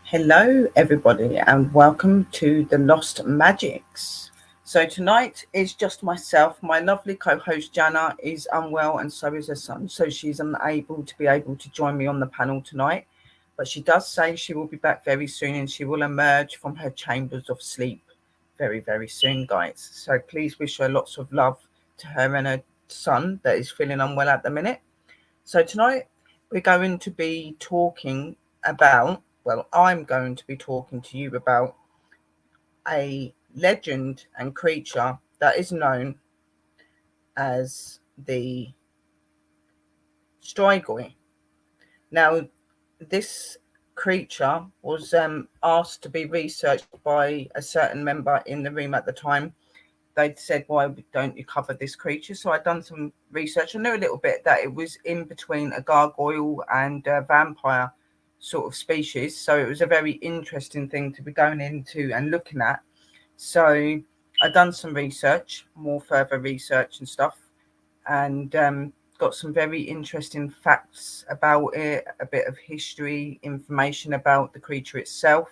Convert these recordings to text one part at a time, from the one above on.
Hello, everybody, and welcome to the Lost Magics. So tonight is just myself. My lovely co-host Jana is unwell, and so is her son. So she's unable to join me on the panel tonight. But she does say she will be back very soon, and she will emerge from her chambers of sleep very, very soon, guys. So please wish her lots of love to her and her son that is feeling unwell at the minute. So tonight we're going to be talking about, well, I'm going to be talking to you about a legend and creature that is known as the Strigoi. Now, this creature was asked to be researched by a certain member in the room at the time. They said, why don't you cover this creature? So I'd done some research. I knew a little bit that it was in between a gargoyle and a vampire sort of species. So it was a very interesting thing to be going into and looking at. So I'd done some research, more further research and stuff, and got some very interesting facts about it, a bit of history, information about the creature itself.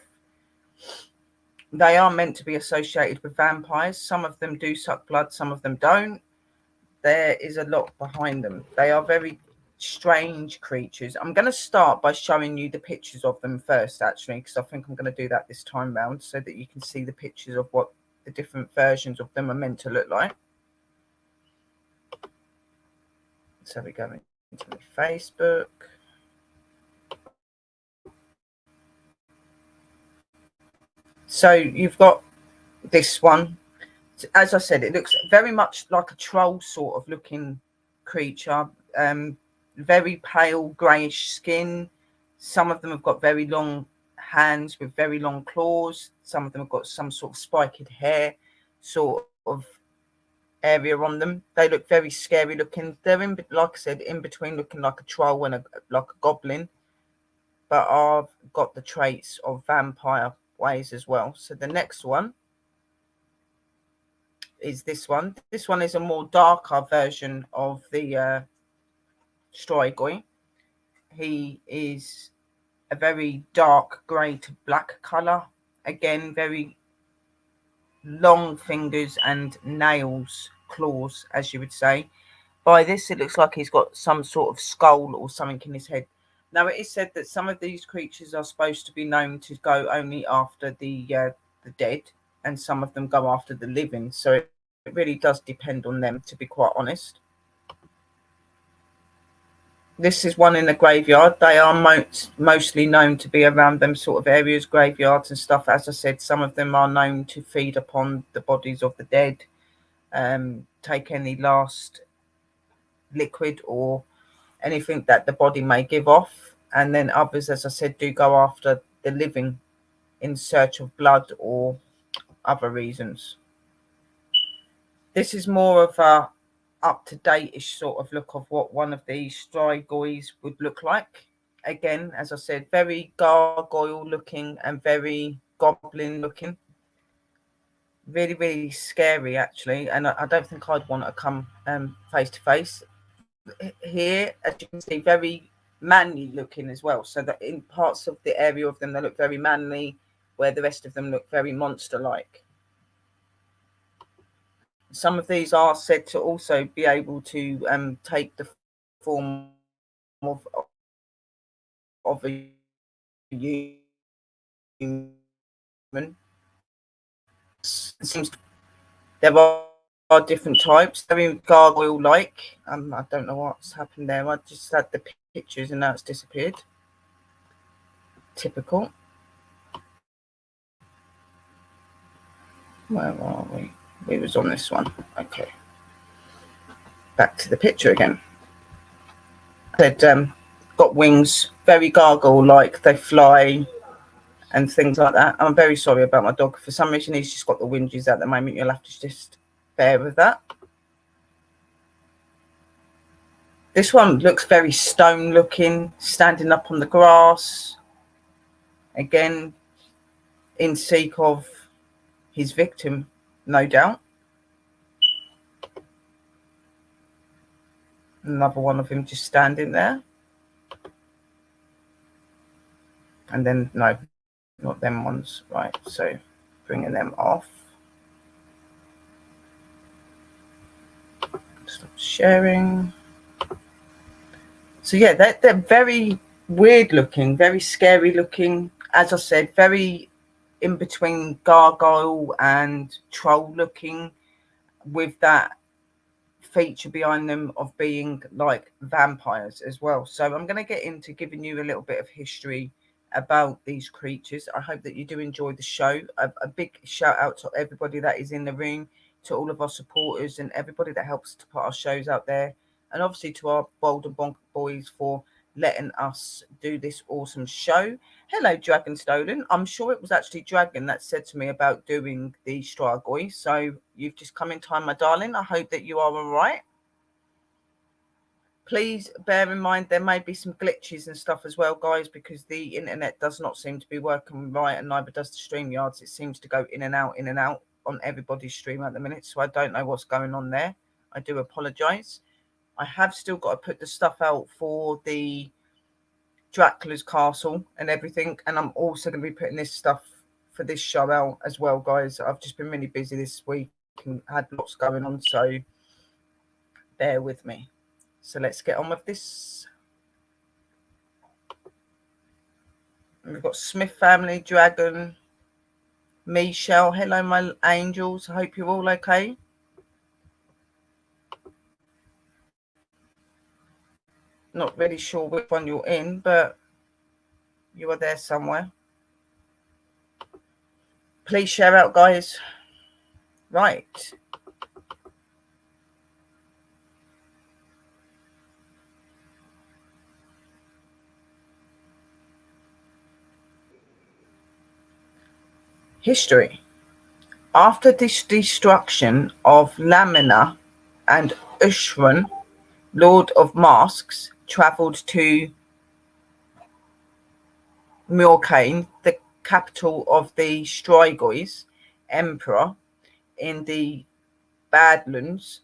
They are meant to be associated with vampires. Some of them do suck blood, some of them don't. There is a lot behind them. They are very strange creatures. I'm going to start by showing you the pictures of them first, actually, because I think I'm going to do that this time round so that you can see the pictures of what the different versions of them are meant to look like. So we go into the Facebook. So you've got this one. As I said, it looks very much like a troll sort of looking creature. Very pale greyish skin. Some of them have got very long hands with very long claws. Some of them have got some sort of spiked hair sort of area on them. They look very scary looking. They're in, like I said, in between looking like a troll and like a goblin, but I've got the traits of vampire ways as well. So the next one is this one. This one is a more darker version of the Strigoi. He is a very dark grey to black colour. Again, very long fingers and nails, claws, as you would say. By this, it looks like he's got some sort of skull or something in his head. Now, it is said that some of these creatures are supposed to be known to go only after the dead, and some of them go after the living. So it really does depend on them, to be quite honest. This is one in the graveyard. They are mostly known to be around them sort of areas, graveyards and stuff. As I said, some of them are known to feed upon the bodies of the dead, take any last liquid or anything that the body may give off. And then others, as I said, do go after the living in search of blood or other reasons. This is more of a up-to-date-ish sort of look of what one of these Strigois would look like. Again, as I said, very gargoyle looking and very goblin looking. Really, really scary, actually. And I don't think I'd want to come face to face. Here, as you can see, very manly looking as well. So that in parts of the area of them, they look very manly, where the rest of them look very monster-like. Some of these are said to also be able to take the form of a human. seems there are different types. Very gargoyle-like. I don't know what's happened there. I just had the pictures and now it's disappeared. Typical. Where are we? We was on this one. Okay. Back to the picture again. I said, got wings, very gargoyle-like. They fly and things like that. I'm very sorry about my dog. For some reason, he's just got the whinges at the moment. You'll have to just bear with that. This one looks very stone looking, standing up on the grass. Again, in seek of his victim, no doubt. Another one of him just standing there. And then, no, not them ones. Right, so bringing them off. Stop sharing. So yeah, they're very weird looking, very scary looking. As I said, very in between gargoyle and troll looking, with that feature behind them of being like vampires as well. So I'm going to get into giving you a little bit of history about these creatures. I hope that you do enjoy the show. A big shout out to everybody that is in the room, to all of our supporters and everybody that helps to put our shows out there, and obviously to our Bold and Bonk boys for letting us do this awesome show. Hello, Dragon Stolen. I'm sure it was actually Dragon that said to me about doing the Strigoi. So you've just come in time, my darling. I hope that you are all right. Please bear in mind there may be some glitches and stuff as well, guys, because the internet does not seem to be working right, and neither does the StreamYards. It seems to go in and out on everybody's stream at the minute. So I don't know what's going on there. I do apologise. I have still got to put the stuff out for the Dracula's castle and everything, and I'm also going to be putting this stuff for this show out as well, guys. I've just been really busy this week and had lots going on, so bear with me. So let's get on with this. And we've got Smith family, Dragon, Michelle. Hello, my angels. I hope you're all okay. Not really sure which one you're in, but you are there somewhere. Please share out, guys. Right. History. After this destruction of Lamina and Ushran, Lord of Masks, travelled to Murkane, the capital of the Strigoi Emperor in the Badlands.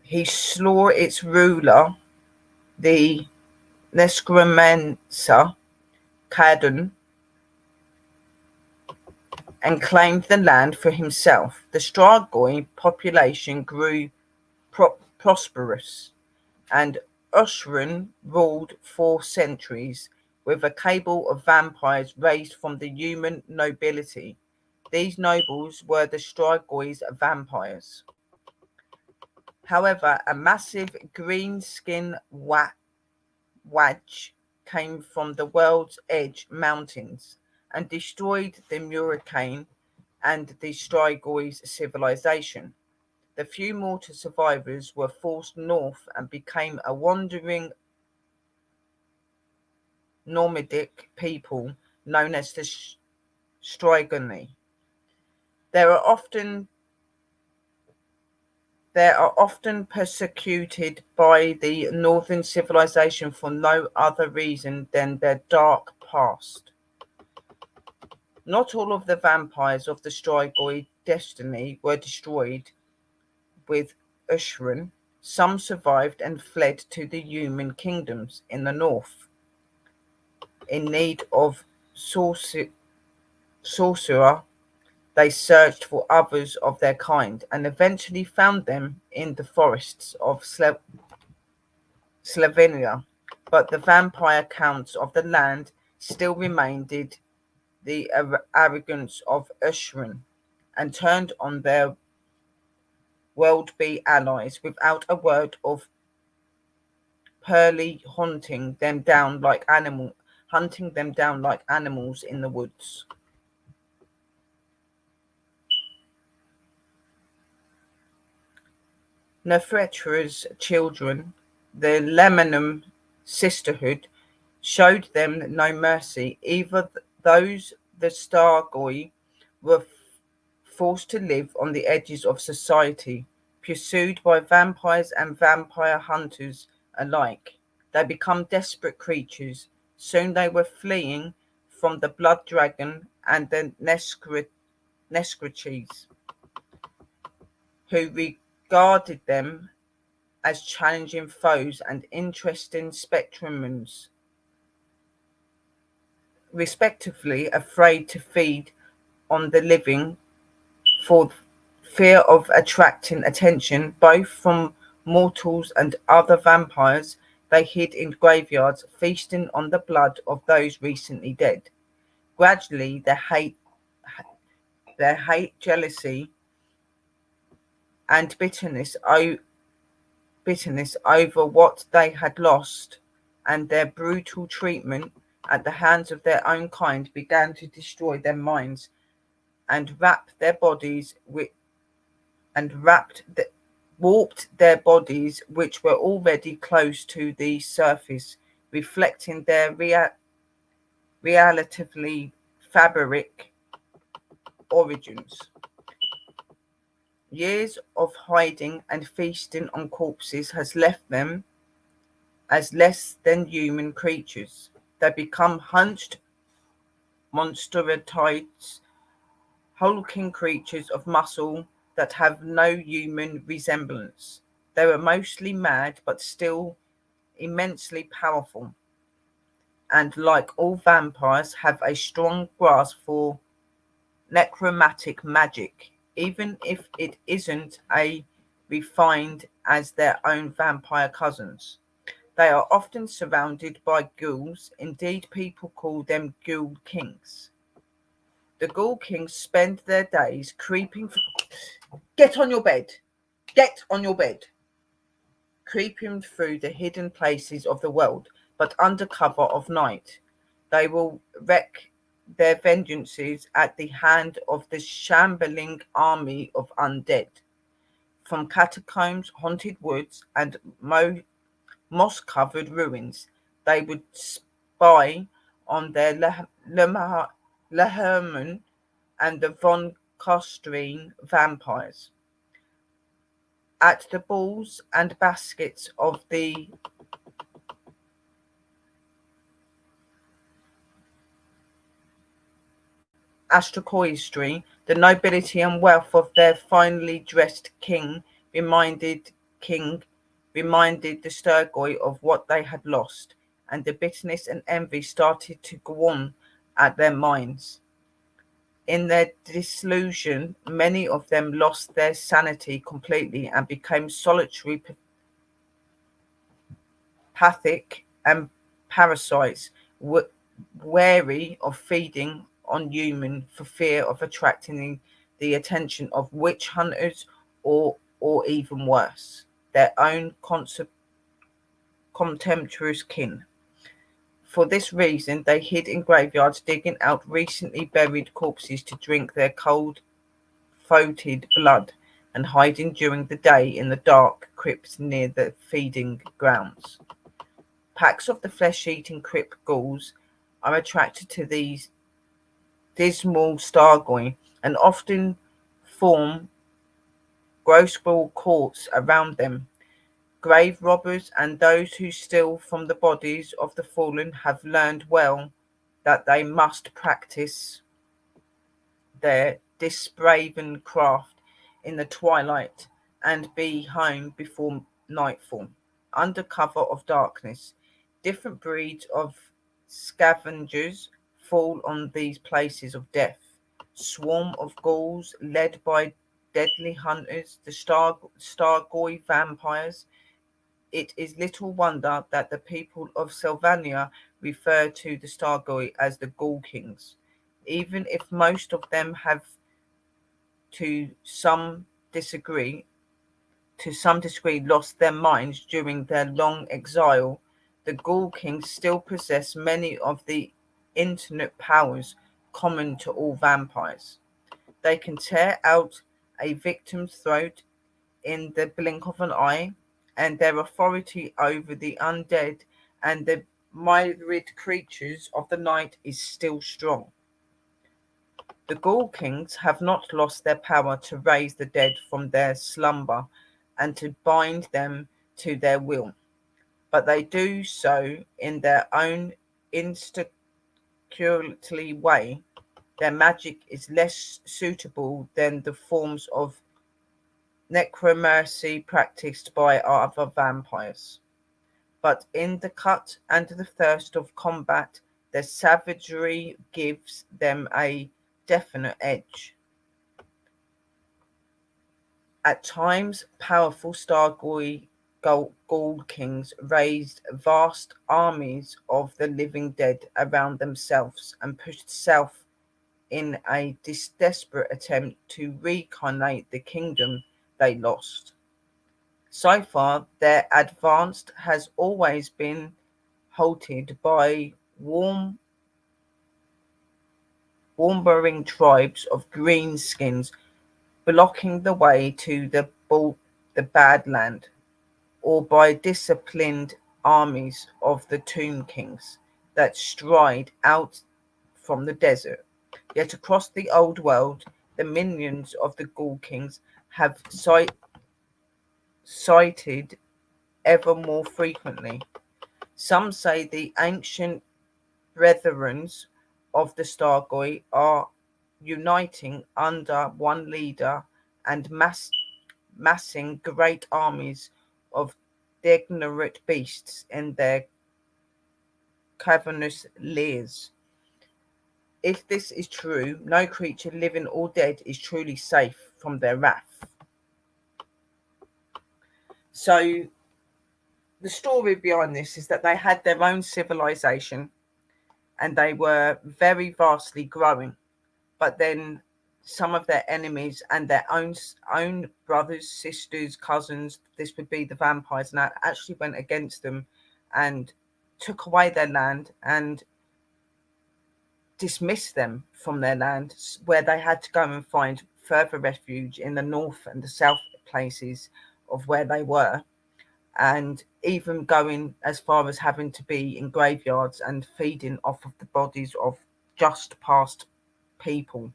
He slew its ruler, the Nescramancer Cadon, and claimed the land for himself. The Strigoi population grew prosperous, and Ushran ruled for centuries with a cabal of vampires raised from the human nobility. These nobles were the Strigoi's vampires. However, a massive green-skin wadge came from the World's Edge Mountains and destroyed the Murkane and the Strigoi's civilization. The few mortal survivors were forced north and became a wandering nomadic people known as the Strigoi. They are often persecuted by the northern civilization for no other reason than their dark past. Not all of the vampires of the Strigoi destiny were destroyed with Ushran. Some survived and fled to the human kingdoms in the north in need of sorcerer. They searched for others of their kind and eventually found them in the forests of Slovenia, but the vampire counts of the land still remained the arrogance of Ushran and turned on their world-be allies without a word of Pearly hunting them down like animals in the woods. Nefretra's children, the Lemanum sisterhood, showed them no mercy. Either those the Strigoi were forced to live on the edges of society, pursued by vampires and vampire hunters alike. They become desperate creatures. Soon they were fleeing from the blood dragon and the Nescriches, who regarded them as challenging foes and interesting spectrumens, respectively afraid to feed on the living for fear of attracting attention both from mortals and other vampires. They hid in graveyards, feasting on the blood of those recently dead. Gradually, their hate, jealousy, and bitterness over what they had lost, and their brutal treatment at the hands of their own kind began to destroy their minds and wrap their bodies with and warped their bodies, which were already close to the surface, reflecting their relatively fabric origins. Years of hiding and feasting on corpses has left them as less than human creatures. They become hunched monstrosities, hulking creatures of muscle that have no human resemblance. They were mostly mad but still immensely powerful, and like all vampires, have a strong grasp for necromantic magic, even if it isn't as refined as their own vampire cousins. They are often surrounded by ghouls, indeed, people call them ghoul kings. The ghoul kings spend their days creeping. Get on your bed! Get on your bed! Creeping through the hidden places of the world, but under cover of night. They will wreak their vengeances at the hand of the shambling army of undead. From catacombs, haunted woods, and moss-covered ruins, they would spy on their Leherman and the von Kostreen vampires. At the balls and baskets of the Astrocoistry, the nobility and wealth of their finely dressed king reminded the Strigoi of what they had lost, and the bitterness and envy started to go on at their minds. In their disillusion, many of them lost their sanity completely and became solitary, pathic, and parasites, wary of feeding on human for fear of attracting the attention of witch hunters or even worse, their own contemptuous kin. For this reason, they hid in graveyards, digging out recently buried corpses to drink their cold, foetid blood, and hiding during the day in the dark crypts near the feeding grounds. Packs of the flesh-eating crypt ghouls are attracted to these dismal Strigoi and often form gross-ball courts around them. Grave robbers and those who steal from the bodies of the fallen have learned well that they must practice their disbraven craft in the twilight and be home before nightfall. Under cover of darkness, different breeds of scavengers fall on these places of death. Swarm of ghouls led by deadly hunters, the Strigoi vampires. It is little wonder that the people of Sylvania refer to the Strigoi as the Ghoul Kings. even if most of them have to some degree lost their minds during their long exile, the Ghoul Kings still possess many of the infinite powers common to all vampires. They can tear out a victim's throat in the blink of an eye, and their authority over the undead and the myriad creatures of the night is still strong. The Ghoul Kings have not lost their power to raise the dead from their slumber and to bind them to their will, but they do so in their own instinctual way. Their magic is less suitable than the forms of necromancy practiced by other vampires. But in the cut and the thirst of combat, their savagery gives them a definite edge. At times, powerful Strigoi Gold Kings raised vast armies of the living dead around themselves and pushed south in a desperate attempt to recreate the kingdom they lost. So far, their advance has always been halted by warmongering tribes of greenskins blocking the way to the Badland, or by disciplined armies of the Tomb Kings that stride out from the desert. Yet across the old world, the minions of the Ghoul Kings have sighted ever more frequently. Some say the ancient brethrens of the Strigoi are uniting under one leader and massing great armies of degenerate beasts in their cavernous lairs. If this is true, no creature, living or dead, is truly safe from their wrath. So, the story behind this is that they had their own civilization and they were very vastly growing. But then some of their enemies and their own brothers, sisters, cousins, this would be the vampires, and that actually went against them and took away their land and dismissed them from their land, where they had to go and find further refuge in the north and the south places of where they were, and even going as far as having to be in graveyards and feeding off of the bodies of just past people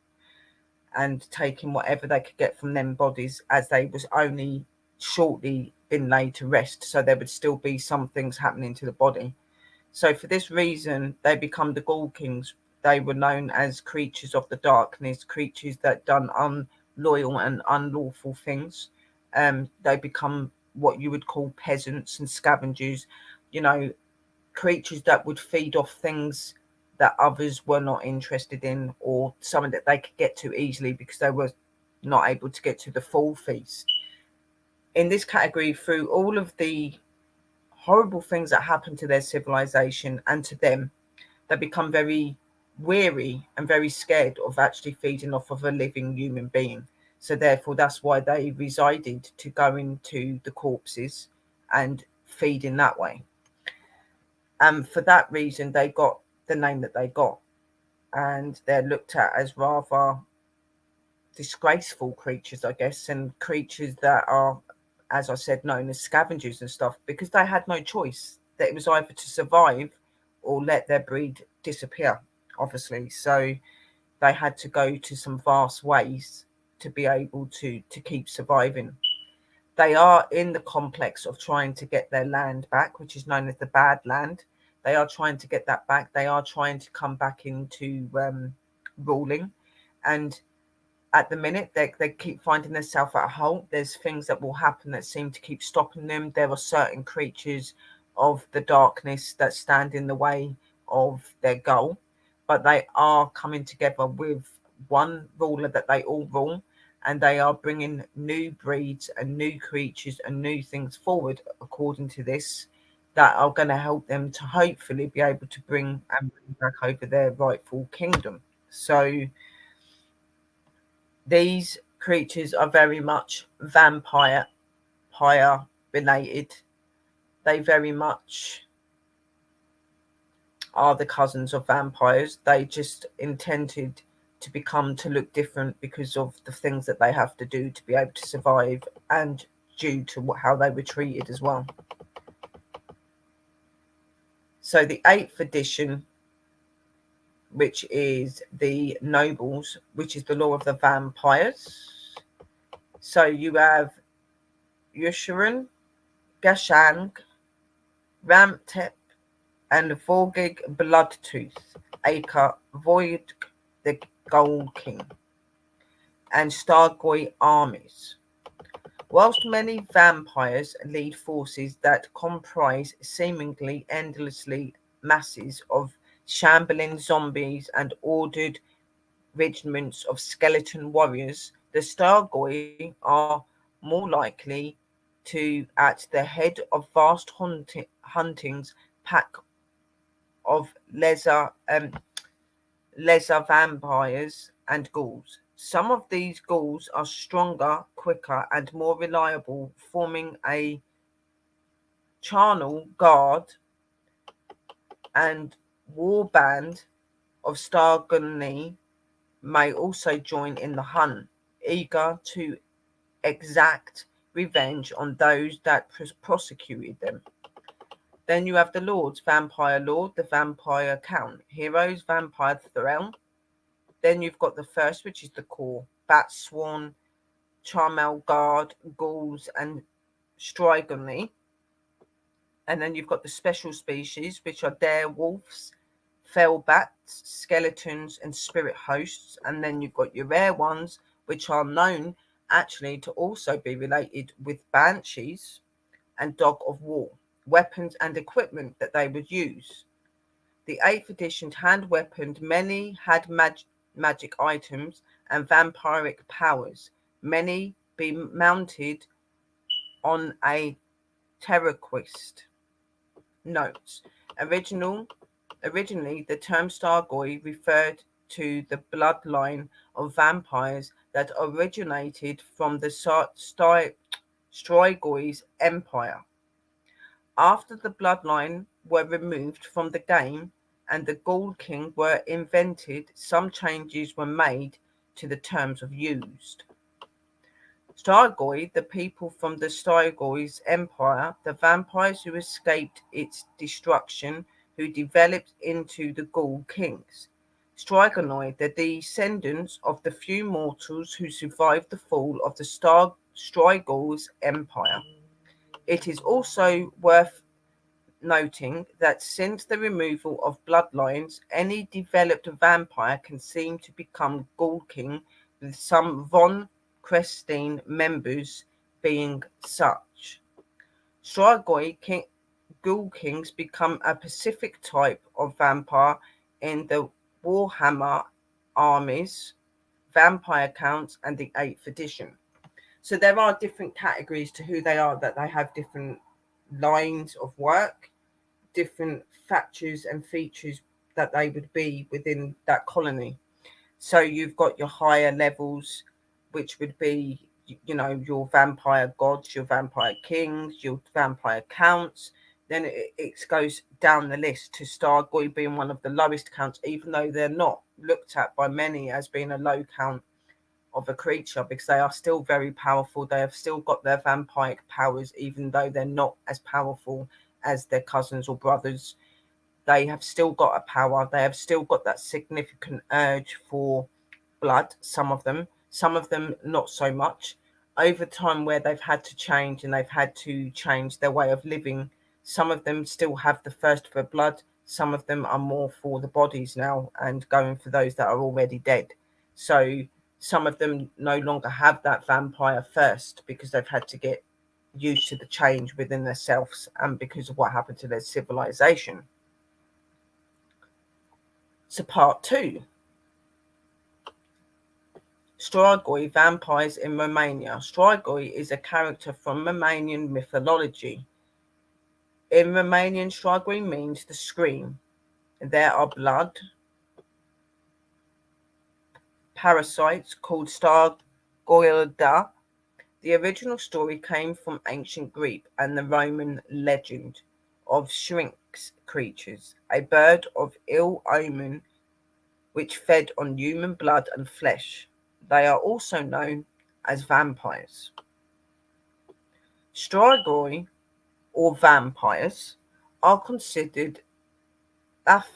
and taking whatever they could get from them bodies, as they was only shortly been laid to rest, so there would still be some things happening to the body. So for this reason they become the Ghoul Kings. They were known as creatures of the darkness, creatures that done unloyal and unlawful things. They become what you would call peasants and scavengers, you know, creatures that would feed off things that others were not interested in, or something that they could get to easily because they were not able to get to the full feast. In this category, through all of the horrible things that happen to their civilization and to them, they become very weary and very scared of actually feeding off of a living human being. So therefore, that's why they resided to go into the corpses and feed in that way. And for that reason, they got the name that they got. And they're looked at as rather disgraceful creatures, I guess, and creatures that are, as I said, known as scavengers and stuff, because they had no choice. That it was either to survive or let their breed disappear, obviously. So they had to go to some vast ways to be able to keep surviving. They are in the complex of trying to get their land back, which is known as the Bad Land. They are trying to get that back. They are trying to come back into ruling. And at the minute, they keep finding themselves at a halt. There's things that will happen that seem to keep stopping them. There are certain creatures of the darkness that stand in the way of their goal, but they are coming together with one ruler that they all rule, and they are bringing new breeds and new creatures and new things forward, according to this, that are going to help them to hopefully be able to bring back over their rightful kingdom. So these creatures are very much vampire related. They very much are the cousins of vampires. They just intended to look different because of the things that they have to do to be able to survive, and due to how they were treated as well. So the 8th edition, which is the nobles, which is the law of the vampires. So you have Yushuran, Gashang, Ramtep, and Vorgig Bloodtooth, aka Void the Gold King, and Strigoi armies. Whilst many vampires lead forces that comprise seemingly endlessly masses of shambling zombies and ordered regiments of skeleton warriors, the Strigoi are more likely to at the head of vast huntings pack of lesser vampires and ghouls. Some of these ghouls are stronger, quicker, and more reliable, forming a charnel guard and warband of Starguni may also join in the hunt, eager to exact revenge on those that prosecuted them. Then you have the Lords, Vampire Lord, the Vampire Count, Heroes, Vampire Thrall. Then you've got the first, which is the core, Bat Swan, Charmel Guard, Ghouls, and Strigoi. And then you've got the special species, which are Dare Wolves, Fell Bats, Skeletons, and Spirit Hosts. And then you've got your rare ones, which are known actually to also be related with Banshees and Dog of War, weapons and equipment that they would use. The 8th edition hand weaponed many had magic items and vampiric powers, many be mounted on a terraquist. Notes. Originally, the term Strigoi referred to the bloodline of vampires that originated from the Strigoi's empire. After the bloodline were removed from the game and the Gold King were invented, some changes were made to the terms of used. Strigoi, the people from the Strigoi's empire, the vampires who escaped its destruction, who developed into the Ghoul Kings. Strigoi, the descendants of the few mortals who survived the fall of the Strigoi's empire. It is also worth noting that since the removal of bloodlines, any developed vampire can seem to become Ghoul King, with some von Crestine members being such. Strigoi Ghoul Kings become a specific type of vampire in the Warhammer armies, vampire counts, and the 8th edition. So there are different categories to who they are, that they have different lines of work, different factors and features that they would be within that colony. So you've got your higher levels, which would be, your vampire gods, your vampire kings, your vampire counts. Then it goes down the list to Strigoi being one of the lowest counts, even though they're not looked at by many as being a low count of a creature, because they are still very powerful. They have still got their vampiric powers, even though they're not as powerful as their cousins or brothers. They have still got a power. They have still got that significant urge for blood. Some of them not so much. Over time, where they've had to change and they've had to change their way of living, some of them still have the thirst for blood. Some of them are more for the bodies now and going for those that are already dead. So some of them no longer have that vampire thirst because they've had to get used to the change within themselves and because of what happened to their civilization. So part 2. Strigoi, vampires in Romania. Strigoi is a character from Romanian mythology. In Romanian, Strigoi means the scream. There are blood, parasites called Strigoi. The original story came from ancient Greek and the Roman legend of Sphinx creatures, a bird of ill omen which fed on human blood and flesh. They are also known as vampires. Strigoi, or vampires, are considered lath-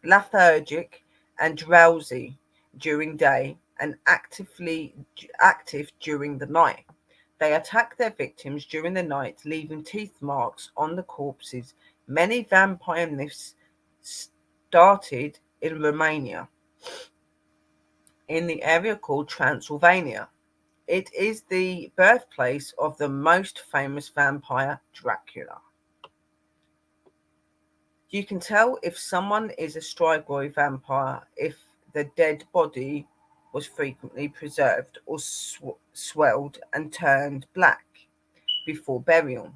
lethargic and drowsy during day and active during the night. They attack their victims during the night, leaving teeth marks on the corpses. Many vampire myths started in Romania, in the area called Transylvania. It is the birthplace of the most famous vampire, Dracula. You can tell if someone is a Strigoi vampire if the dead body was frequently preserved or swelled and turned black before burial,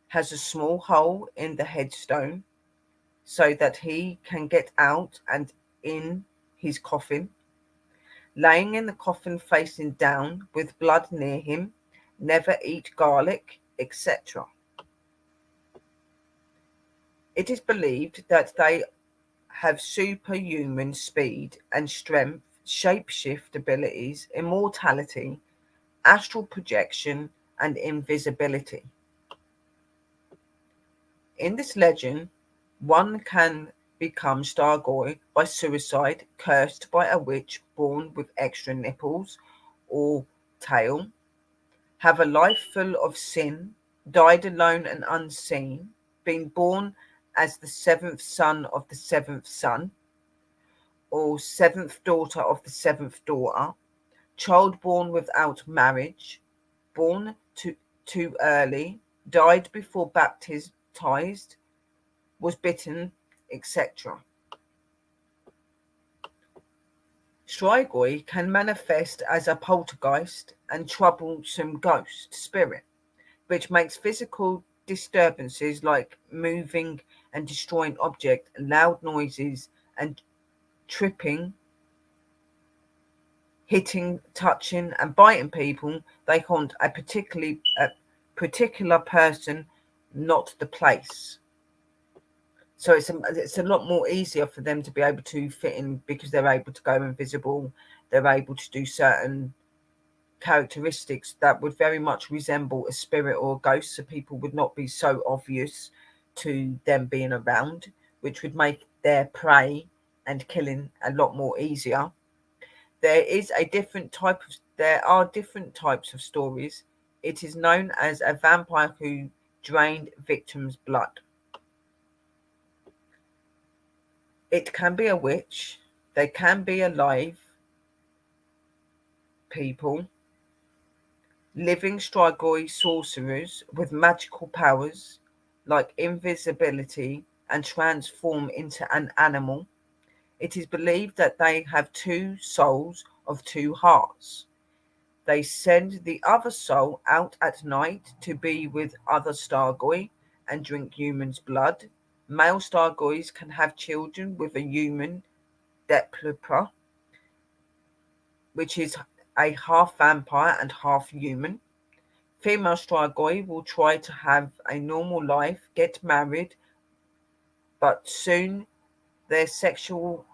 has a small hole in the headstone so that he can get out and in his coffin, laying in the coffin facing down with blood near him, never eat garlic, etc. It is believed that they have superhuman speed and strength, shapeshift abilities, immortality, astral projection, and invisibility. In this legend, one can become Strigoi by suicide, cursed by a witch born with extra nipples or tail, have a life full of sin, died alone and unseen, been born as the seventh son of the seventh son, or seventh daughter of the seventh daughter, child born without marriage, born too early, died before baptized, was bitten, etc. Strigoi can manifest as a poltergeist and troublesome ghost spirit, which makes physical disturbances like moving and destroying objects, loud noises, and tripping, hitting, touching, and biting people. They haunt a particular person, not the place. So it's a lot more easier for them to be able to fit in because they're able to go invisible. They're able to do certain characteristics that would very much resemble a spirit or a ghost, so people would not be so obvious to them being around, which would make their prey and killing a lot more easier. There are different types of stories. It is known as a vampire who drained victims' blood. It can be a witch. They can be alive people, living Strigoi sorcerers with magical powers like invisibility and transform into an animal. It is believed that they have two souls of two hearts. They send the other soul out at night to be with other Strigoi and drink humans' blood. Male Strigois can have children with a human developer, which is a half vampire and half human. Female Strigoi will try to have a normal life, get married, but soon their sexual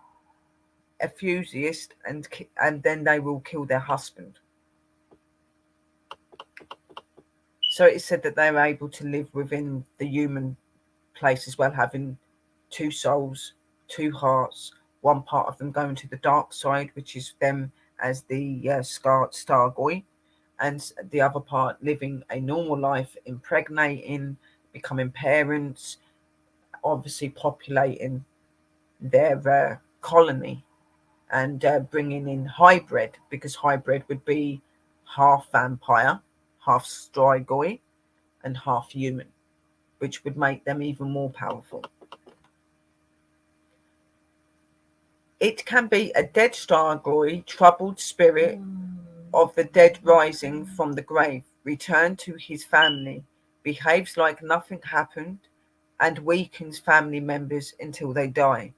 enthusiast and then they will kill their husband. So it's said that they're able to live within the human place as well, having two souls, two hearts, one part of them going to the dark side, which is them as the Strigoi, and the other part living a normal life, impregnating, becoming parents, obviously populating their colony and bringing in hybrid, because hybrid would be half vampire, half Strigoi, and half human, which would make them even more powerful. It can be a dead Strigoi, troubled spirit of the dead rising from the grave, returned to his family, behaves like nothing happened, and weakens family members until they die.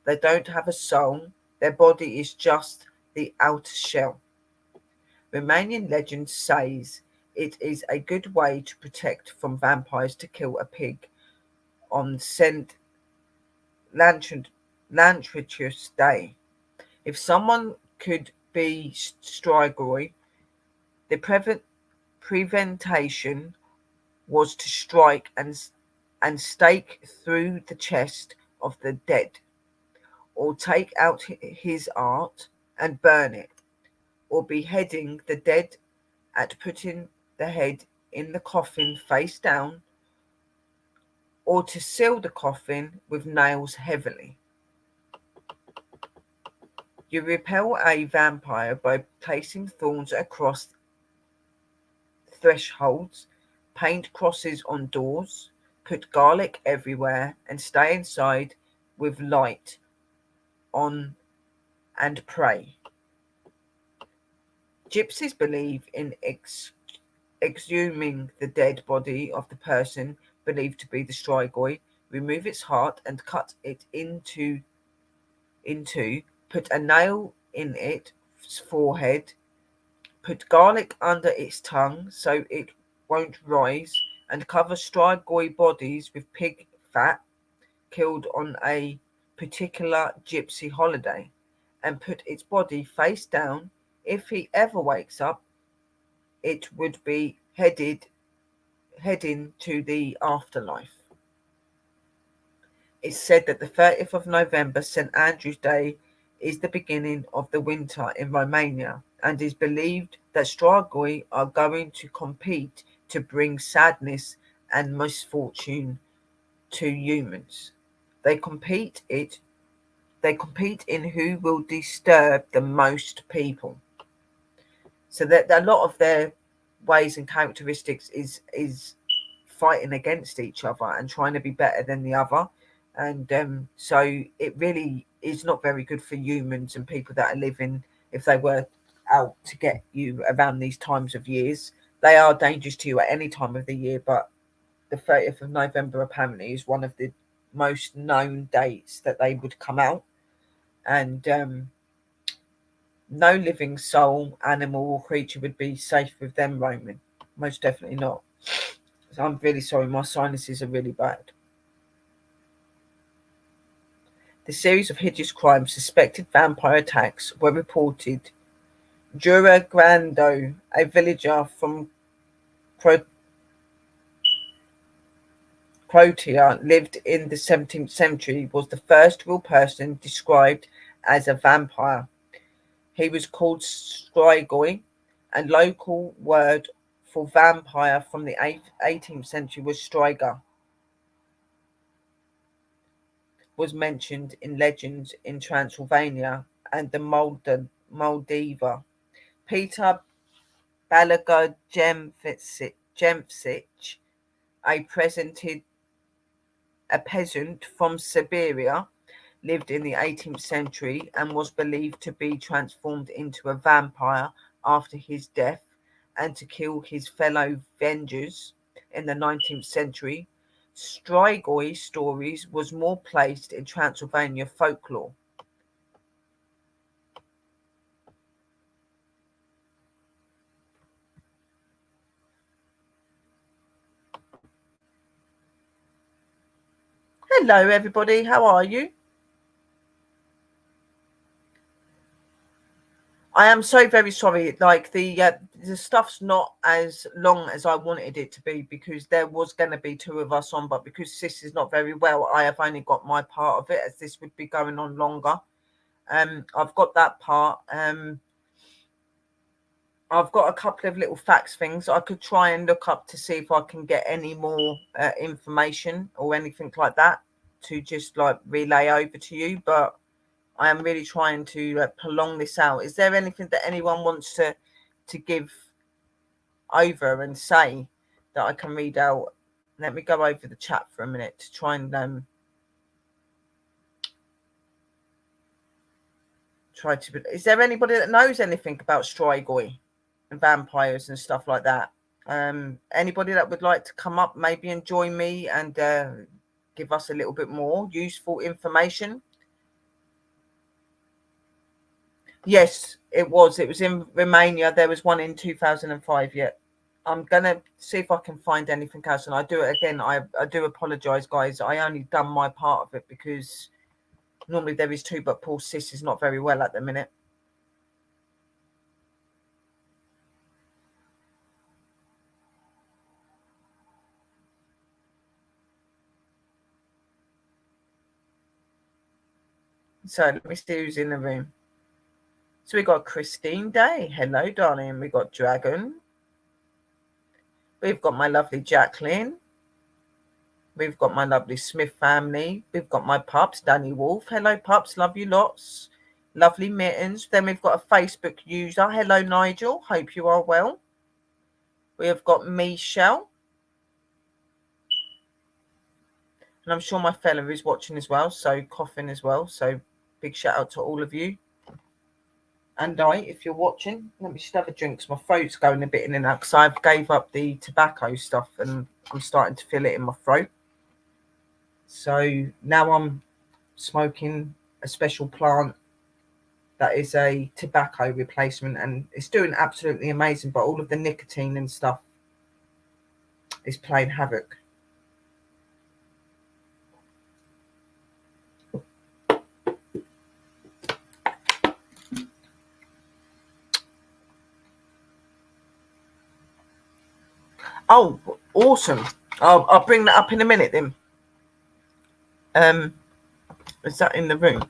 They don't have a soul, Their body is just the outer shell. Romanian legend says it is a good way to protect from vampires to kill a pig on St. Lantricius Day. If someone could be Strigoi, the preventation was to strike and stake through the chest of the dead, or take out his art and burn it, or beheading the dead at putting the head in the coffin face down, or to seal the coffin with nails heavily. You repel a vampire by placing thorns across thresholds, paint crosses on doors, put garlic everywhere, and stay inside with light on and pray. Gypsies believe in exhuming the dead body of the person believed to be the Strigoi, remove its heart and cut it into, put a nail in its forehead, put garlic under its tongue so it won't rise, and cover Strigoi bodies with pig fat killed on a particular gypsy holiday, and put its body face down. If he ever wakes up, it would be heading to the afterlife. It's said that the 30th of November, St. Andrew's Day, is the beginning of the winter in Romania, and is believed that Strigoi are going to compete to bring sadness and misfortune to humans. They compete in who will disturb the most people. So that a lot of their ways and characteristics is fighting against each other and trying to be better than the other. And so it really is not very good for humans and people that are living, if they were out to get you around these times of years. They are dangerous to you at any time of the year, but the 30th of November apparently is one of the most known dates that they would come out. And no living soul, animal, or creature would be safe with them roaming. Most definitely not. So I'm really sorry, my sinuses are really bad. The series of hideous crimes, suspected vampire attacks, were reported. Juragrando, a villager from Croatia, lived in the 17th century, was the first real person described as a vampire. He was called Strigoi, and local word for vampire from the 18th century was Striga. Was mentioned in legends in Transylvania and the Moldova. Peter Balaga Jemcic, a peasant from Siberia, lived in the 18th century and was believed to be transformed into a vampire after his death and to kill his fellow vengers in the 19th century. Strigoi stories was more placed in Transylvania folklore. Hello everybody, how are you? I am so very sorry. Like the stuff's not as long as I wanted it to be, because there was going to be two of us on, but because Sis is not very well, I have only got my part of it, as this would be going on longer. I've got that part. I've got a couple of little facts things I could try and look up to see if I can get any more information or anything like that to just like relay over to you, but I am really trying to prolong this out. Is there anything that anyone wants to give over and say that I can read out? Let me go over the chat for a minute to try and try to. Is there anybody that knows anything about Strigoi and vampires and stuff like that? Anybody that would like to come up maybe and join me and give us a little bit more useful information? Yes, it was. It was in Romania. There was one in 2005. Yeah. I'm gonna see if I can find anything else, and I do it again. I do apologise, guys. I only done my part of it because normally there is two, but poor sis is not very well at the minute. So let me see who's in the room. So we got Christine Day. Hello, darling. We got Dragon. We've got my lovely Jacqueline. We've got my lovely Smith family. We've got my pups, Danny Wolf. Hello, pups. Love you lots. Lovely mittens. Then we've got a Facebook user. Hello, Nigel. Hope you are well. We have got Michelle. And I'm sure my fella is watching as well. So coughing as well. So big shout out to all of you. And if you're watching, let me just have a drink because my throat's going a bit in and out because I've gave up the tobacco stuff and I'm starting to feel it in my throat. So now I'm smoking a special plant that is a tobacco replacement and it's doing absolutely amazing, but all of the nicotine and stuff is playing havoc. Oh, awesome. I'll bring that up in a minute then. Is that in the room?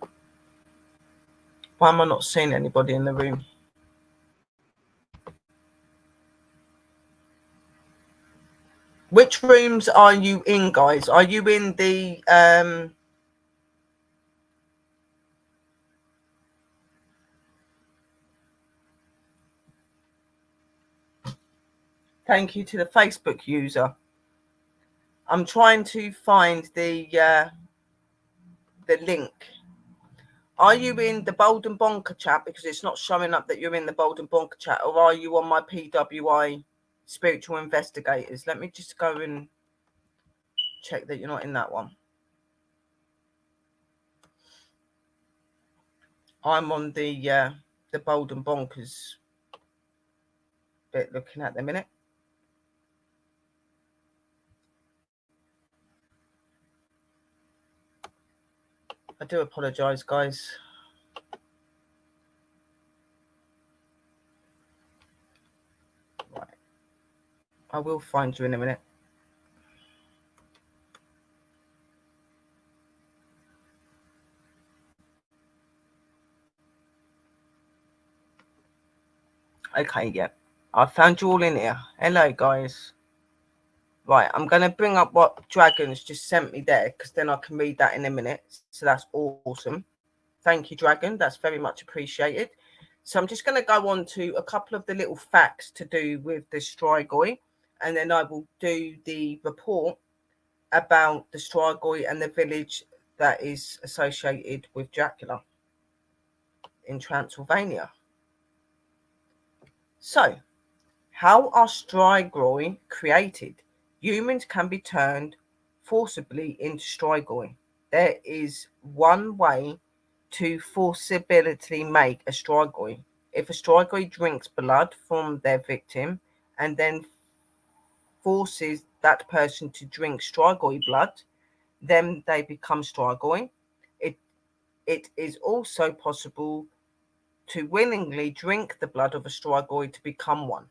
Why am I not seeing anybody in the room? Which rooms are you in, guys? Are you in the thank you to the Facebook user. I'm trying to find the link. Are you in the Bold and Bonker chat? Because it's not showing up that you're in the Bold and Bonker chat, or are you on my PWI Spiritual Investigators? Let me just go and check that you're not in that one. I'm on the Bold and Bonkers bit looking at the minute. I do apologise, guys. Right. I will find you in a minute. Okay, yeah. I found you all in here. Hello, guys. Right, I'm going to bring up what Dragon's just sent me there because then I can read that in a minute. So that's awesome. Thank you, Dragon. That's very much appreciated. So I'm just going to go on to a couple of the little facts to do with the Strigoi, and then I will do the report about the Strigoi and the village that is associated with Dracula in Transylvania. So, how are Strigoi created? Humans can be turned forcibly into Strigoi. There is one way to forcibly make a Strigoi. If a Strigoi drinks blood from their victim and then forces that person to drink Strigoi blood, then they become Strigoi. It is also possible to willingly drink the blood of a Strigoi to become one.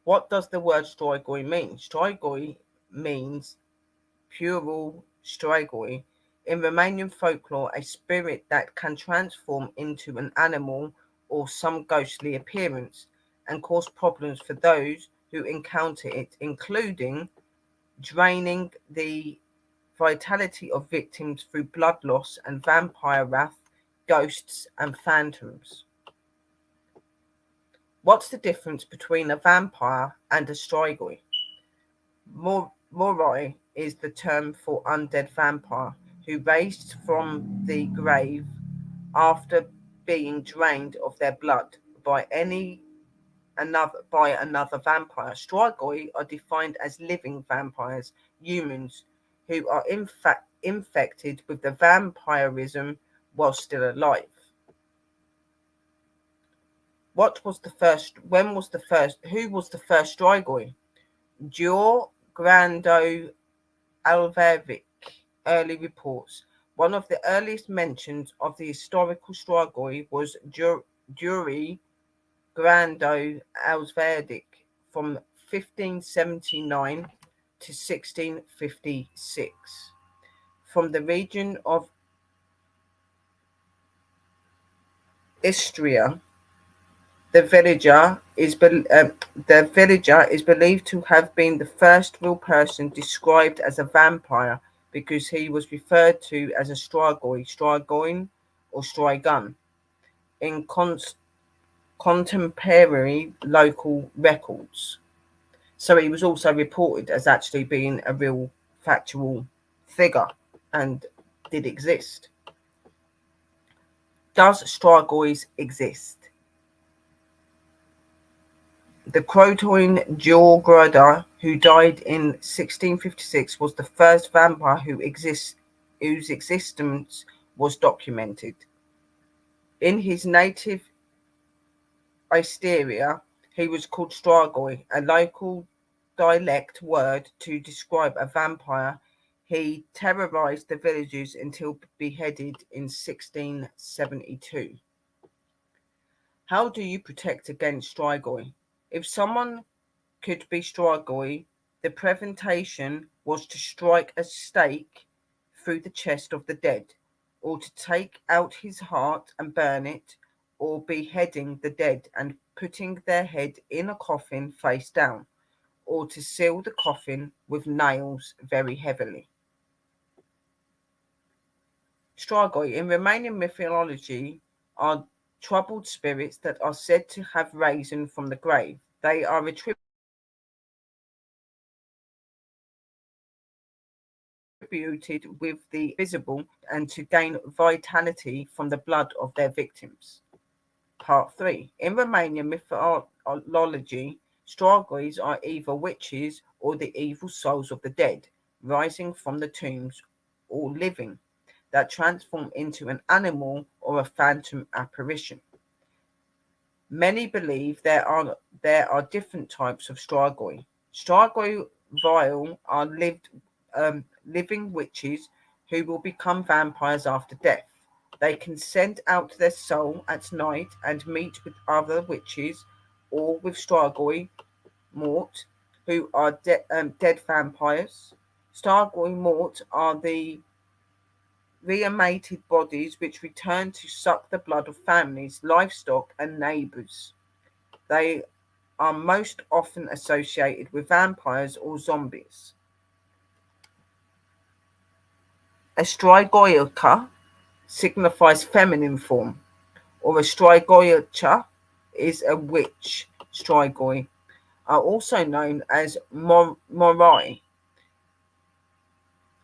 What does the word Strigoi mean? Strigoi means plural Strigoi. In Romanian folklore, a spirit that can transform into an animal or some ghostly appearance and cause problems for those who encounter it, including draining the vitality of victims through blood loss and vampire wrath, ghosts, and phantoms. What's the difference between a vampire and a Strigoi? Moroi is the term for undead vampire who raised from the grave after being drained of their blood by another vampire. Strigoi are defined as living vampires, humans who are in fact infected with the vampirism while still alive. What was the first? When was the first? Who was the first Strigoi? Gior Grando Alvervic. Early reports. One of the earliest mentions of the historical Strigoi was Juri Grando Alverdic from 1579 to 1656 from the region of Istria. The villager is believed to have been the first real person described as a vampire because he was referred to as a strigoi, strigoin, or strigun in contemporary local records. So he was also reported as actually being a real factual figure and did exist. Does strigois exist? The Croatoan Giorgrada, who died in 1656, was the first vampire whose existence was documented. In his native Istria, he was called Strigoi, a local dialect word to describe a vampire. He terrorized the villagers until beheaded in 1672. How do you protect against Strigoi? If someone could be Strigoi, the prevention was to strike a stake through the chest of the dead, or to take out his heart and burn it, or beheading the dead and putting their head in a coffin face down, or to seal the coffin with nails very heavily. Strigoi in Romanian mythology are troubled spirits that are said to have risen from the grave. They are attributed with the visible and to gain vitality from the blood of their victims. Part 3. In Romanian mythology, Stragois are either witches or the evil souls of the dead, rising from the tombs, or living, that transform into an animal or a phantom apparition. Many believe there are different types of Strigoi. Strigoi vile are living witches who will become vampires after death. They can send out their soul at night and meet with other witches or with Strigoi Mort, who are dead vampires. Strigoi Mort are the reanimated bodies which return to suck the blood of families, livestock, and neighbors. They are most often associated with vampires or zombies. A Strigoica signifies feminine form, or a Strigoica is a witch. Strigoi are also known as morai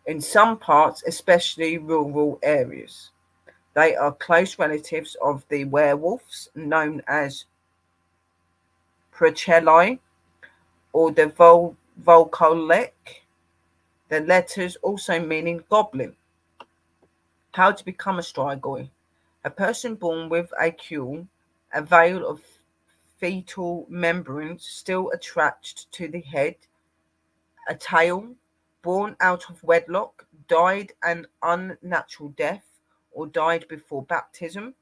in some parts, especially rural areas. They are close relatives of the werewolves known as Procelli or the Volkolek, the letters also meaning goblin. How to become a Strigoi. A person born with a cule, a veil of fetal membrane still attached to the head, a tail, born out of wedlock, died an unnatural death, or died before baptism,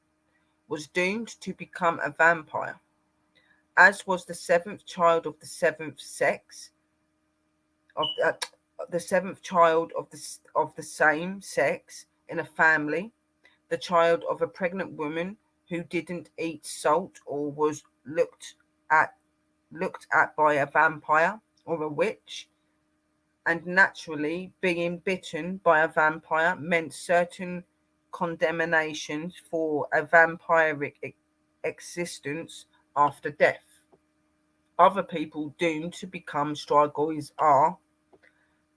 was doomed to become a vampire, as was the seventh child of the seventh sex of the seventh child of the same sex in a family, the child of a pregnant woman who didn't eat salt or was at looked at by a vampire or a witch, and naturally being bitten by a vampire meant certain condemnations for a vampiric existence after death. Other people doomed to become Strigois are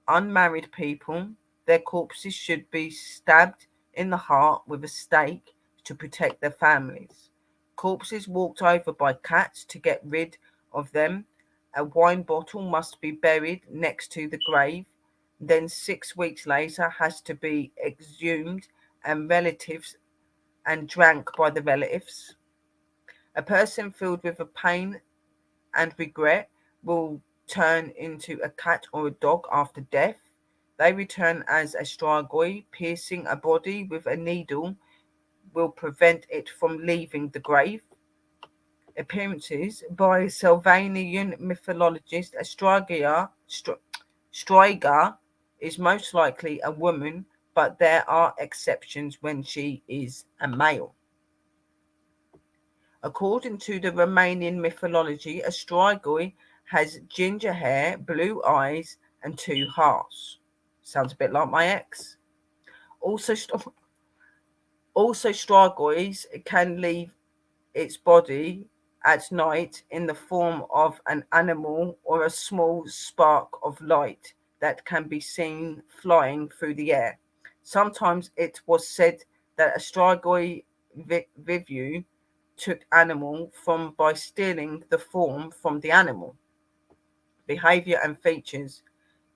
unmarried people. Their corpses should be stabbed in the heart with a stake to protect their families. Corpses walked over by cats to get rid of them. A wine bottle must be buried next to the grave. then 6 weeks later has to be exhumed and relatives and drank by the relatives. A person filled with a pain and regret will turn into a cat or a dog after death. They return as a strigoi. Piercing a body with a needle will prevent it from leaving the grave. Appearances by Sylvanian mythologist, a Striga is most likely a woman, but there are exceptions when she is a male. According to the Romanian mythology, a Strigoi has ginger hair, blue eyes, and two hearts. Sounds a bit like my ex. Also, also Strigois can leave its body at night in the form of an animal or a small spark of light that can be seen flying through the air. Sometimes it was said that a Strigoi Vivu took animal from by stealing the form from the animal. Behavior and features.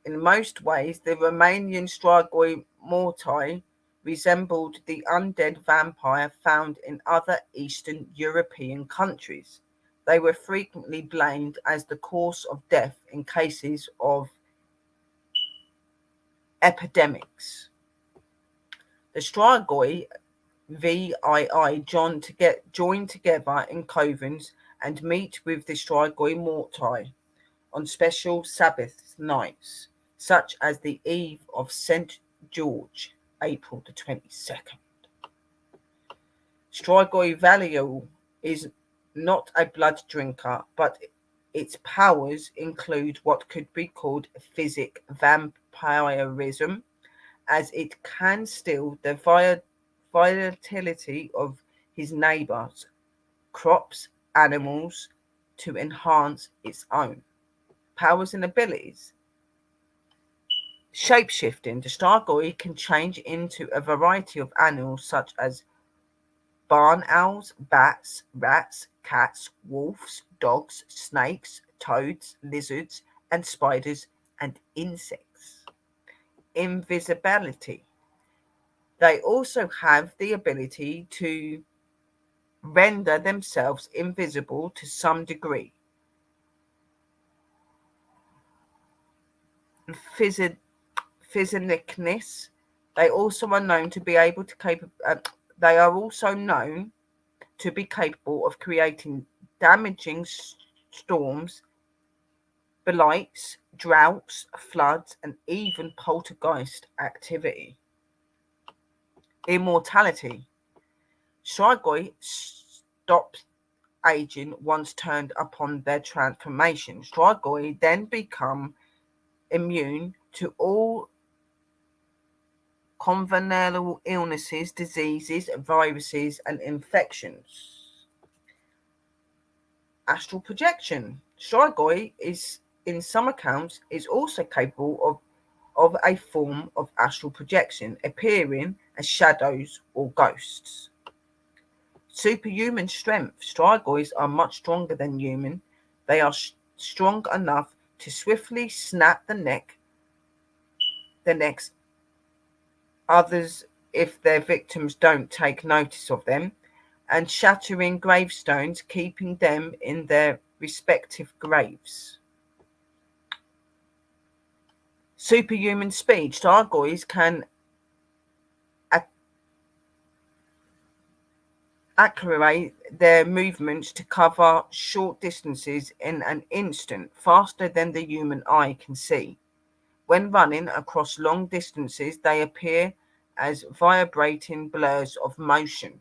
In most ways, the Romanian Strigoi mortai resembled the undead vampire found in other Eastern European countries. They were frequently blamed as the cause of death in cases of epidemics. The Strigoi VII join together in covens and meet with the Strigoi mortai on special Sabbath nights, such as the Eve of St. George, April the 22nd. Strigoi Valio is not a blood drinker, but its powers include what could be called physic vampirism, as it can steal the vitality of his neighbours, crops, animals to enhance its own. Powers and abilities. Shapeshifting. The Strigoi can change into a variety of animals such as barn owls, bats, rats, cats, wolves, dogs, snakes, toads, lizards, and spiders and insects. Invisibility. They also have the ability to render themselves invisible to some degree. Physicness. They also are known to be able to they are also known to be capable of creating damaging storms, blights, droughts, floods, and even poltergeist activity. Immortality. Strigoi stops aging once turned upon their transformation. Strigoi then become immune to all conventional illnesses, diseases, viruses, and infections. Astral projection. Strigoi is, in some accounts, is also capable of a form of astral projection, appearing as shadows or ghosts. Superhuman strength. Strigois are much stronger than human. They are strong enough to swiftly snap the necks others if their victims don't take notice of them, and shattering gravestones, keeping them in their respective graves. Superhuman speed. Strigoi can accelerate their movements to cover short distances in an instant, faster than the human eye can see. When running across long distances, they appear as vibrating blurs of motion.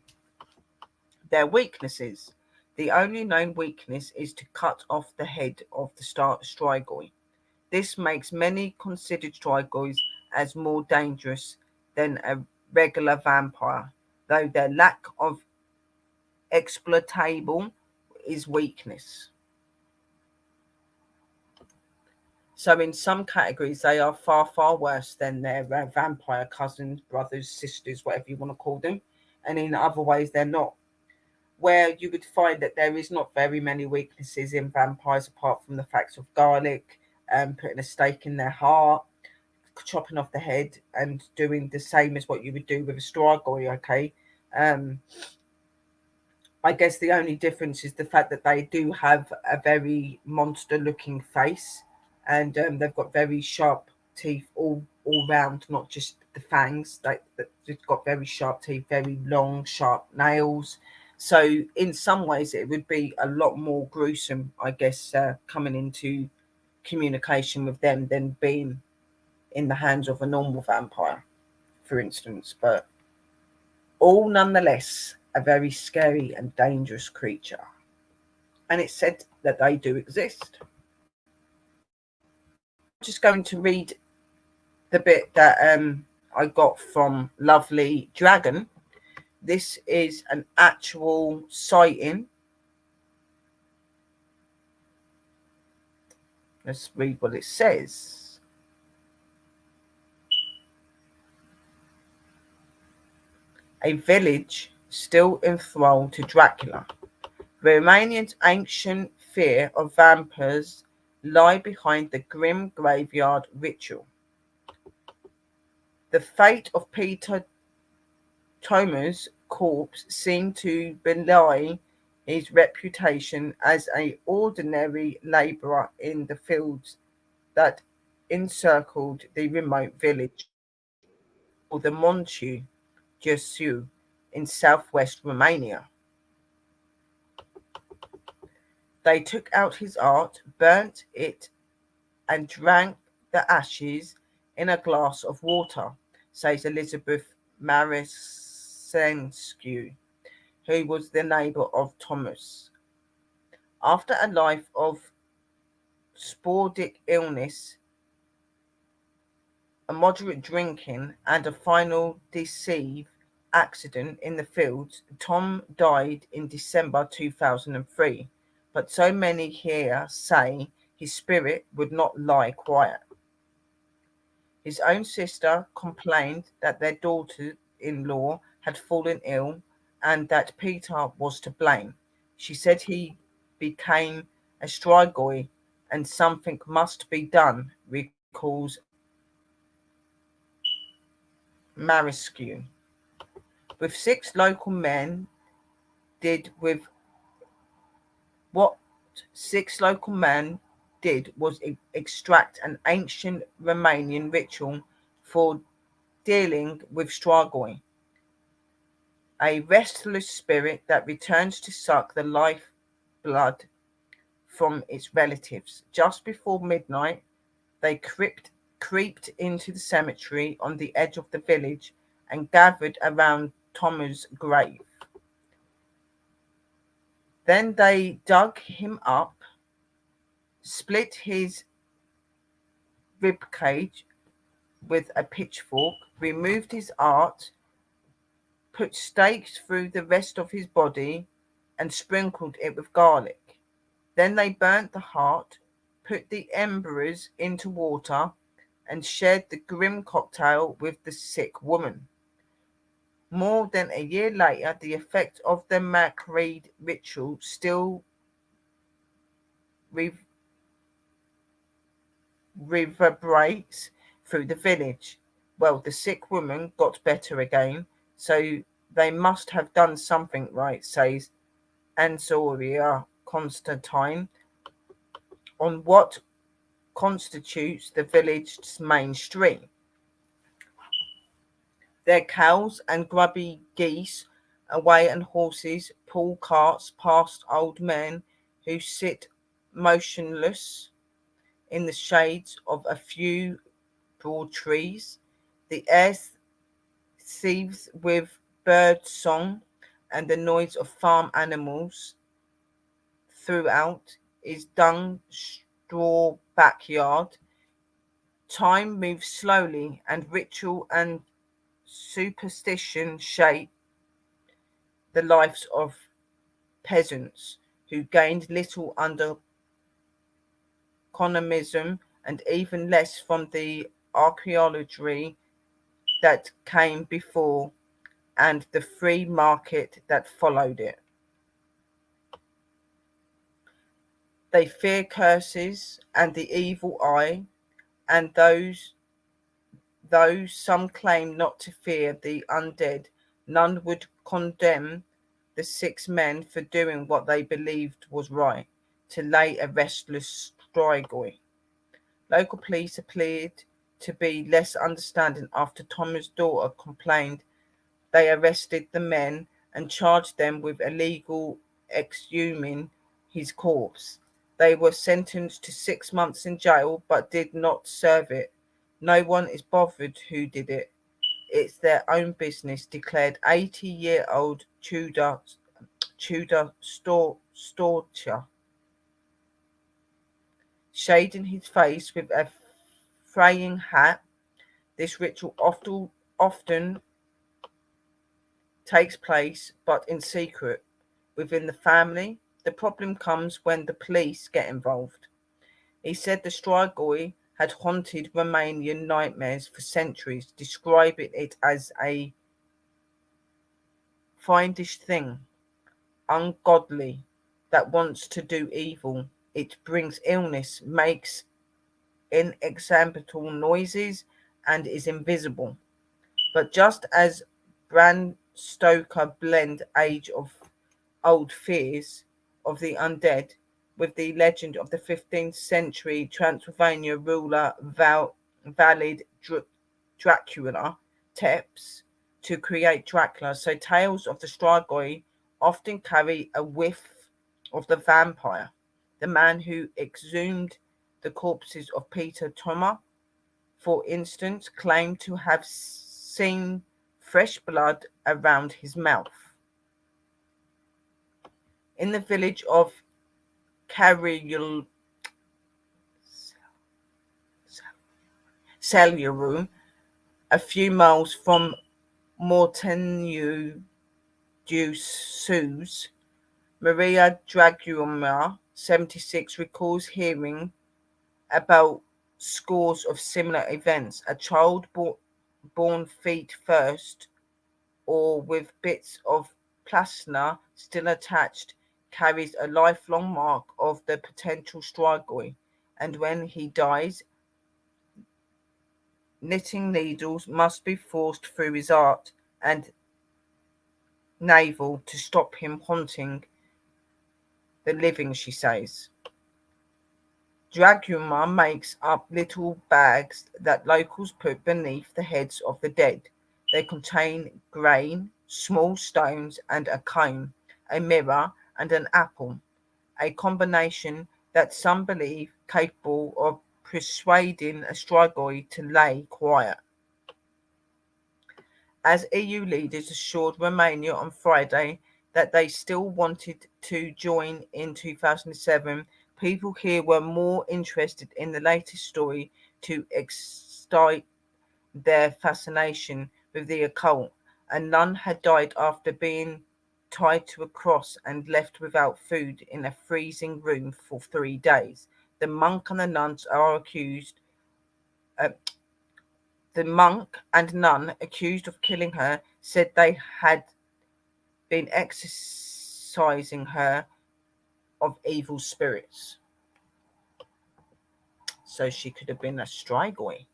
Their weaknesses. The only known weakness is to cut off the head of the Strigoi. This makes many considered Strigois as more dangerous than a regular vampire, though their lack of exploitable is weakness. So in some categories, they are far, far worse than their vampire cousins, brothers, sisters, whatever you want to call them. And in other ways, they're not. Where you would find that there is not very many weaknesses in vampires apart from the facts of garlic, putting a stake in their heart, chopping off the head and doing the same as what you would do with a Strigoi, okay? Um, I guess the only difference is the fact that they do have a very monster looking face, and they've got very sharp teeth all round, not just the fangs. They've got very sharp teeth, very long, sharp nails. So in some ways, it would be a lot more gruesome, I guess, coming into communication with them than being in the hands of a normal vampire, for instance. But all nonetheless a very scary and dangerous creature. And it's said that they do exist. I'm just going to read the bit that I got from Lovely Dragon. This is an actual sighting. Let's read what it says. A village still enthralled to Dracula. The Romanians' ancient fear of vampires lie behind the grim graveyard ritual. The fate of Peter Thomas' corpse seemed to belie his reputation as an ordinary labourer in the fields that encircled the remote village of the Montu Jesu in southwest Romania. They took out his art, burnt it, and drank the ashes in a glass of water, says Elizabeth Marisescu, who was the neighbour of Thomas. After a life of sporadic illness, a moderate drinking, and a final deceive accident in the fields, Tom died in December 2003. But so many here say his spirit would not lie quiet. His own sister complained that their daughter-in-law had fallen ill and that Peter was to blame. She said he became a Strigoi and something must be done, recalls Marescu. With six local men did with what six local men did was extract an ancient Romanian ritual for dealing with Strigoi, a restless spirit that returns to suck the life blood from its relatives. Just before midnight, they creeped into the cemetery on the edge of the village and gathered around Thomas' grave. Then they dug him up, split his ribcage with a pitchfork, removed his art, put stakes through the rest of his body, and sprinkled it with garlic. Then they burnt the heart, put the embers into water, and shared the grim cocktail with the sick woman. More than a year later, the effect of the Macreed ritual still reverberates through the village. Well, the sick woman got better again, so they must have done something right, says Ansoria Constantine, on what constitutes the village's main street. Their cows and grubby geese away and horses pull carts past old men who sit motionless in the shades of a few broad trees. The air seethes with bird song and the noise of farm animals. Throughout is dung straw backyard. Time moves slowly, and ritual and superstition shape the lives of peasants who gained little under communism and even less from the archaeology that came before and the free market that followed it. They fear curses and the evil eye and those Though some claim not to fear the undead, none would condemn the 6 men for doing what they believed was right, to lay a restless Strigoi. Local police appeared to be less understanding after Thomas' daughter complained. They arrested the men and charged them with illegal exhuming his corpse. They were sentenced to 6 months in jail but did not serve it. No one is bothered who did it. It's their own business, declared 80-year-old Tudor Storcher, shading his face with a fraying hat. This ritual often takes place, but in secret, within the family. The problem comes when the police get involved. He said the Strigoi had haunted Romanian nightmares for centuries, describing it as a fiendish thing, ungodly, that wants to do evil. It brings illness, makes inexamable noises, and is invisible. But just as Bram Stoker blend Age of Old fears of the undead with the legend of the 15th century Transylvania ruler Valid Dracula Tepes to create Dracula, so tales of the Strigoi often carry a whiff of the vampire. The man who exhumed the corpses of Peter Thomas, for instance, claimed to have seen fresh blood around his mouth. In the village of Cariul Celerum, a few miles from Morteniu du Suz, Maria Draguma, 76, recalls hearing about scores of similar events. A child born feet first or with bits of plasma still attached carries a lifelong mark of the potential Strigoi, and when he dies, knitting needles must be forced through his heart and navel to stop him haunting the living, she says. Draguma makes up little bags that locals put beneath the heads of the dead. They contain grain, small stones, and a comb, a mirror, and an apple, a combination that some believe capable of persuading a Strigoi to lay quiet. As EU leaders assured Romania on Friday that they still wanted to join in 2007, people here were more interested in the latest story to excite their fascination with the occult. A nun had died after being tied to a cross and left without food in a freezing room for 3 days. The monk and the nuns are accused. Uh, the monk and nun accused of killing her said they had been exorcising her of evil spirits. So she could have been a Strigoi.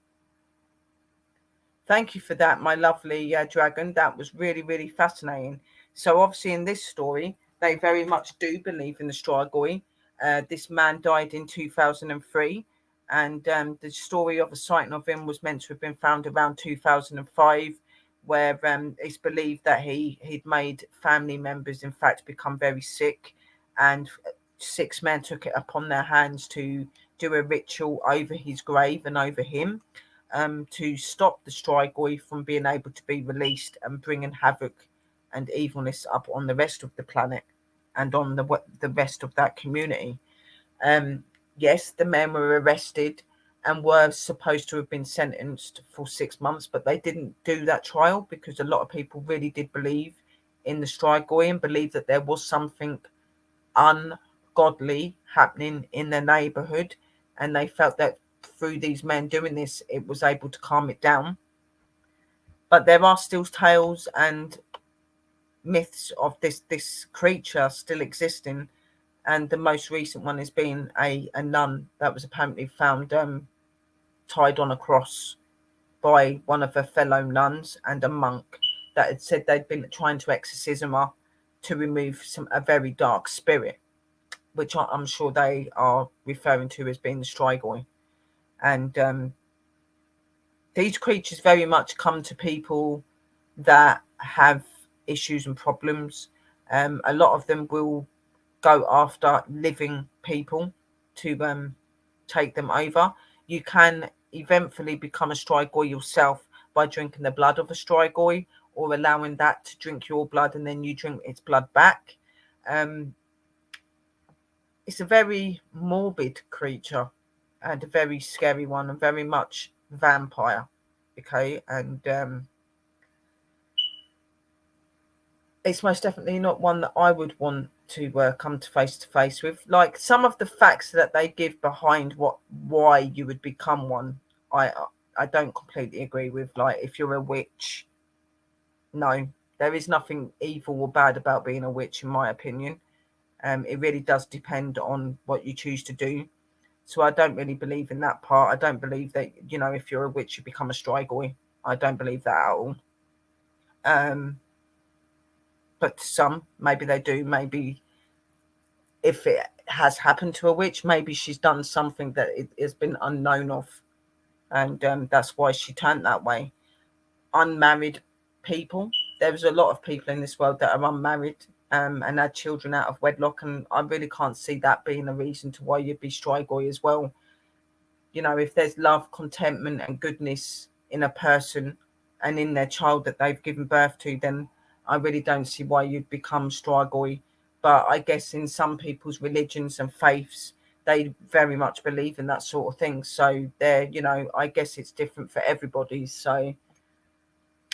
Thank you for that, my lovely dragon. That was really, really fascinating. So obviously in this story, they very much do believe in the Strigoi. This man died in 2003, and the story of a sighting of him was meant to have been found around 2005, where it's believed that he'd made family members, in fact, become very sick, and 6 men took it upon their hands to do a ritual over his grave and over him, to stop the Strigoi from being able to be released and bringing havoc and evilness up on the rest of the planet and on the rest of that community. Yes, the men were arrested and were supposed to have been sentenced for 6 months, but they didn't do that trial because a lot of people really did believe in the Strigoi and believed that there was something ungodly happening in their neighborhood, and they felt that through these men doing this, it was able to calm it down. But there are still tales and myths of this creature still existing, and the most recent one has been a nun that was apparently found tied on a cross by one of her fellow nuns and a monk that had said they'd been trying to exorcism her to remove a very dark spirit, which I'm sure they are referring to as being the Strigoi. And these creatures very much come to people that have issues and problems. A lot of them will go after living people to take them over. You can eventually become a Strigoi yourself by drinking the blood of a Strigoi, or allowing that to drink your blood and then you drink its blood back. Um, it's a very morbid creature and a very scary one, and very much vampire. Okay, and it's most definitely not one that I would want to come to face with. Like some of the facts that they give behind why you would become one, I I don't completely agree with. Like if you're a witch, no, there is nothing evil or bad about being a witch, in my opinion. It really does depend on what you choose to do. So I don't really believe in that part. I don't believe that, if you're a witch, you become a Strigoi. I don't believe that at all. But to some, maybe they do. Maybe if it has happened to a witch, maybe she's done something that it has been unknown of. And that's why she turned that way. Unmarried people. There's a lot of people in this world that are unmarried and had children out of wedlock. And I really can't see that being a reason to why you'd be Strigoi as well. If there's love, contentment, and goodness in a person and in their child that they've given birth to, then I really don't see why you'd become Strigoi. But I guess in some people's religions and faiths, they very much believe in that sort of thing. So I guess it's different for everybody. So,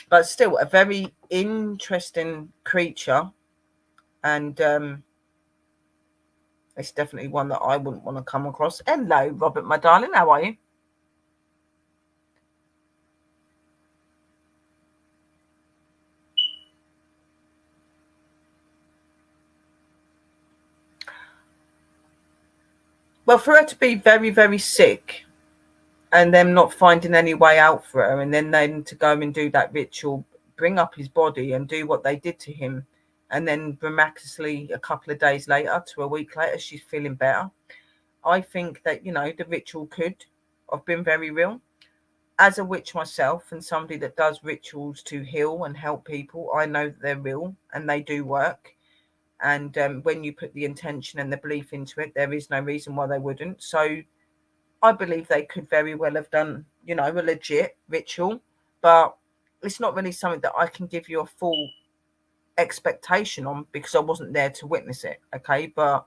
but still, a very interesting creature, and it's definitely one that I wouldn't want to come across. Hello, Robert, my darling. How are you? Well, for her to be very, very sick and them not finding any way out for her, and then to go and do that ritual, bring up his body and do what they did to him, and then miraculously a couple of days later to a week later, she's feeling better. I think that, the ritual could have been very real. As a witch myself and somebody that does rituals to heal and help people, I know that they're real and they do work. And when you put the intention and the belief into it, there is no reason why they wouldn't. So I believe they could very well have done, a legit ritual, but it's not really something that I can give you a full expectation on because I wasn't there to witness it. Okay. But,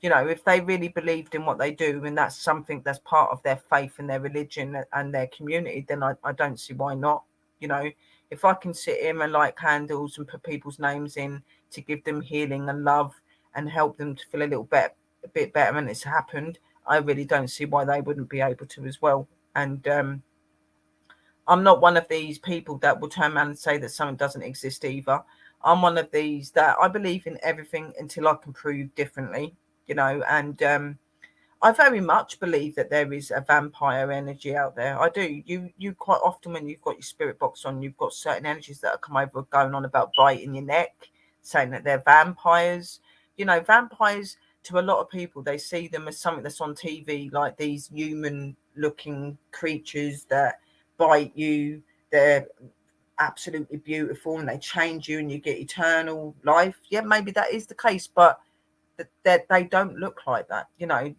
if they really believed in what they do and that's something that's part of their faith and their religion and their community, then I don't see why not. If I can sit in and light candles and put people's names in to give them healing and love and help them to feel a bit better when it's happened, I really don't see why they wouldn't be able to as well. And I'm not one of these people that will turn around and say that something doesn't exist either. I'm one of these that I believe in everything until I can prove differently, and I very much believe that there is a vampire energy out there. I do. You quite often when you've got your spirit box on, you've got certain energies that are come over going on about biting your neck, saying that they're vampires. Vampires to a lot of people, they see them as something that's on TV, like these human looking creatures that bite you. They're absolutely beautiful and they change you and you get eternal life. Yeah, maybe that is the case, but that they don't look like that.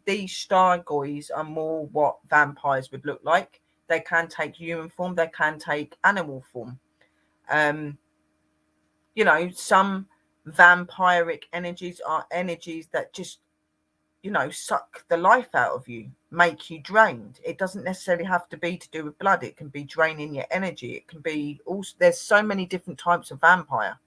These Strigoi are more what vampires would look like. They can take human form, they can take animal form. Um, some vampiric energies are energies that just, suck the life out of you, make you drained. It doesn't necessarily have to be to do with blood. It can be draining your energy. It can be also, there's so many different types of vampire.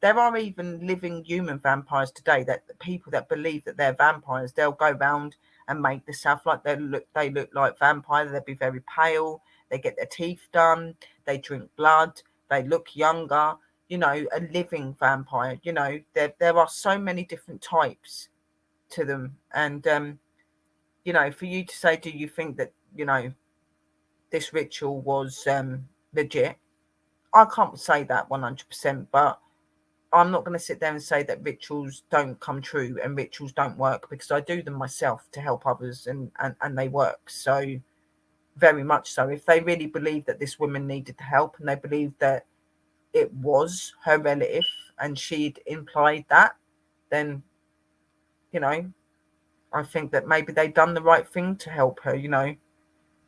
There are even living human vampires today that the people that believe that they're vampires, they'll go round and make themselves like they look like vampires. They'll be very pale. They get their teeth done. They drink blood. They look younger. A living vampire. There are so many different types to them. And, for you to say, do you think that, this ritual was legit. I can't say that 100%, but I'm not going to sit there and say that rituals don't come true and rituals don't work, because I do them myself to help others, and they work. So very much so. If they really believed that this woman needed the help, and they believed that it was her relative and she'd implied that, then, you know, I think that maybe they'd done the right thing to help her.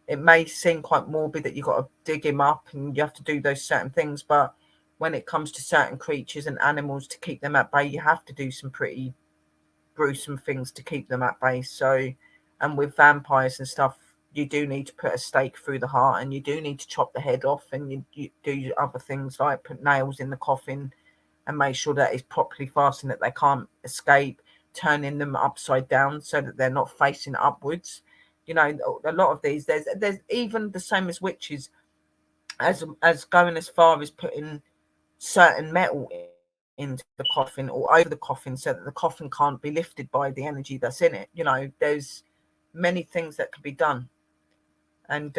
It may seem quite morbid that you've got to dig him up and you have to do those certain things, but when it comes to certain creatures and animals, to keep them at bay, you have to do some pretty gruesome things to keep them at bay. So, and with vampires and stuff, you do need to put a stake through the heart, and you do need to chop the head off, and you do other things like put nails in the coffin and make sure that it's properly fastened, that they can't escape, turning them upside down so that they're not facing upwards. A lot of these, there's even the same as witches, as going as far as putting certain metal into the coffin or over the coffin so that the coffin can't be lifted by the energy that's in it. There's many things that can be done, and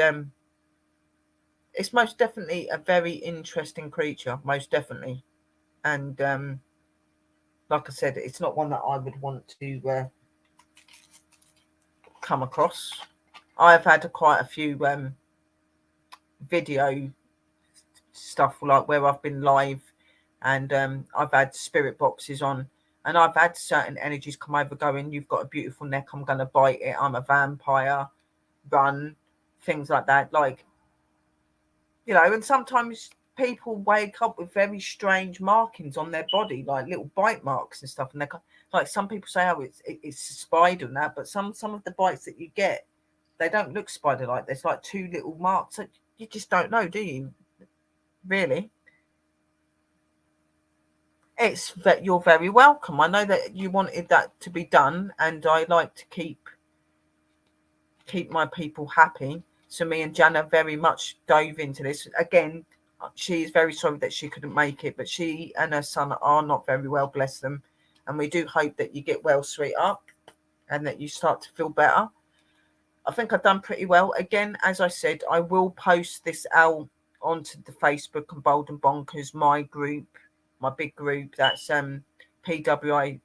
it's most definitely a very interesting creature, most definitely. And like I said, it's not one that I would want to come across. I've had quite a few video stuff, like where I've been live, and I've had spirit boxes on, and I've had certain energies come over going, "You've got a beautiful neck, I'm going to bite it, I'm a vampire, run," things like that. Like, and sometimes people wake up with very strange markings on their body, like little bite marks and stuff, and they're like, some people say, "Oh, it's a spider," and that, but some of the bites that you get, they don't look spider like. There's like two little marks that you just don't know, do you? Really? It's that you're very welcome. I know that you wanted that to be done, and I like to keep my people happy. So me and Jana very much dove into this. Again, she is very sorry that she couldn't make it, but she and her son are not very well, bless them. And we do hope that you get well, sweetheart, and that you start to feel better. I think I've done pretty well. Again, as I said, I will post this out onto the Facebook and Bold and Bonkers, my group, my big group. That's PWI,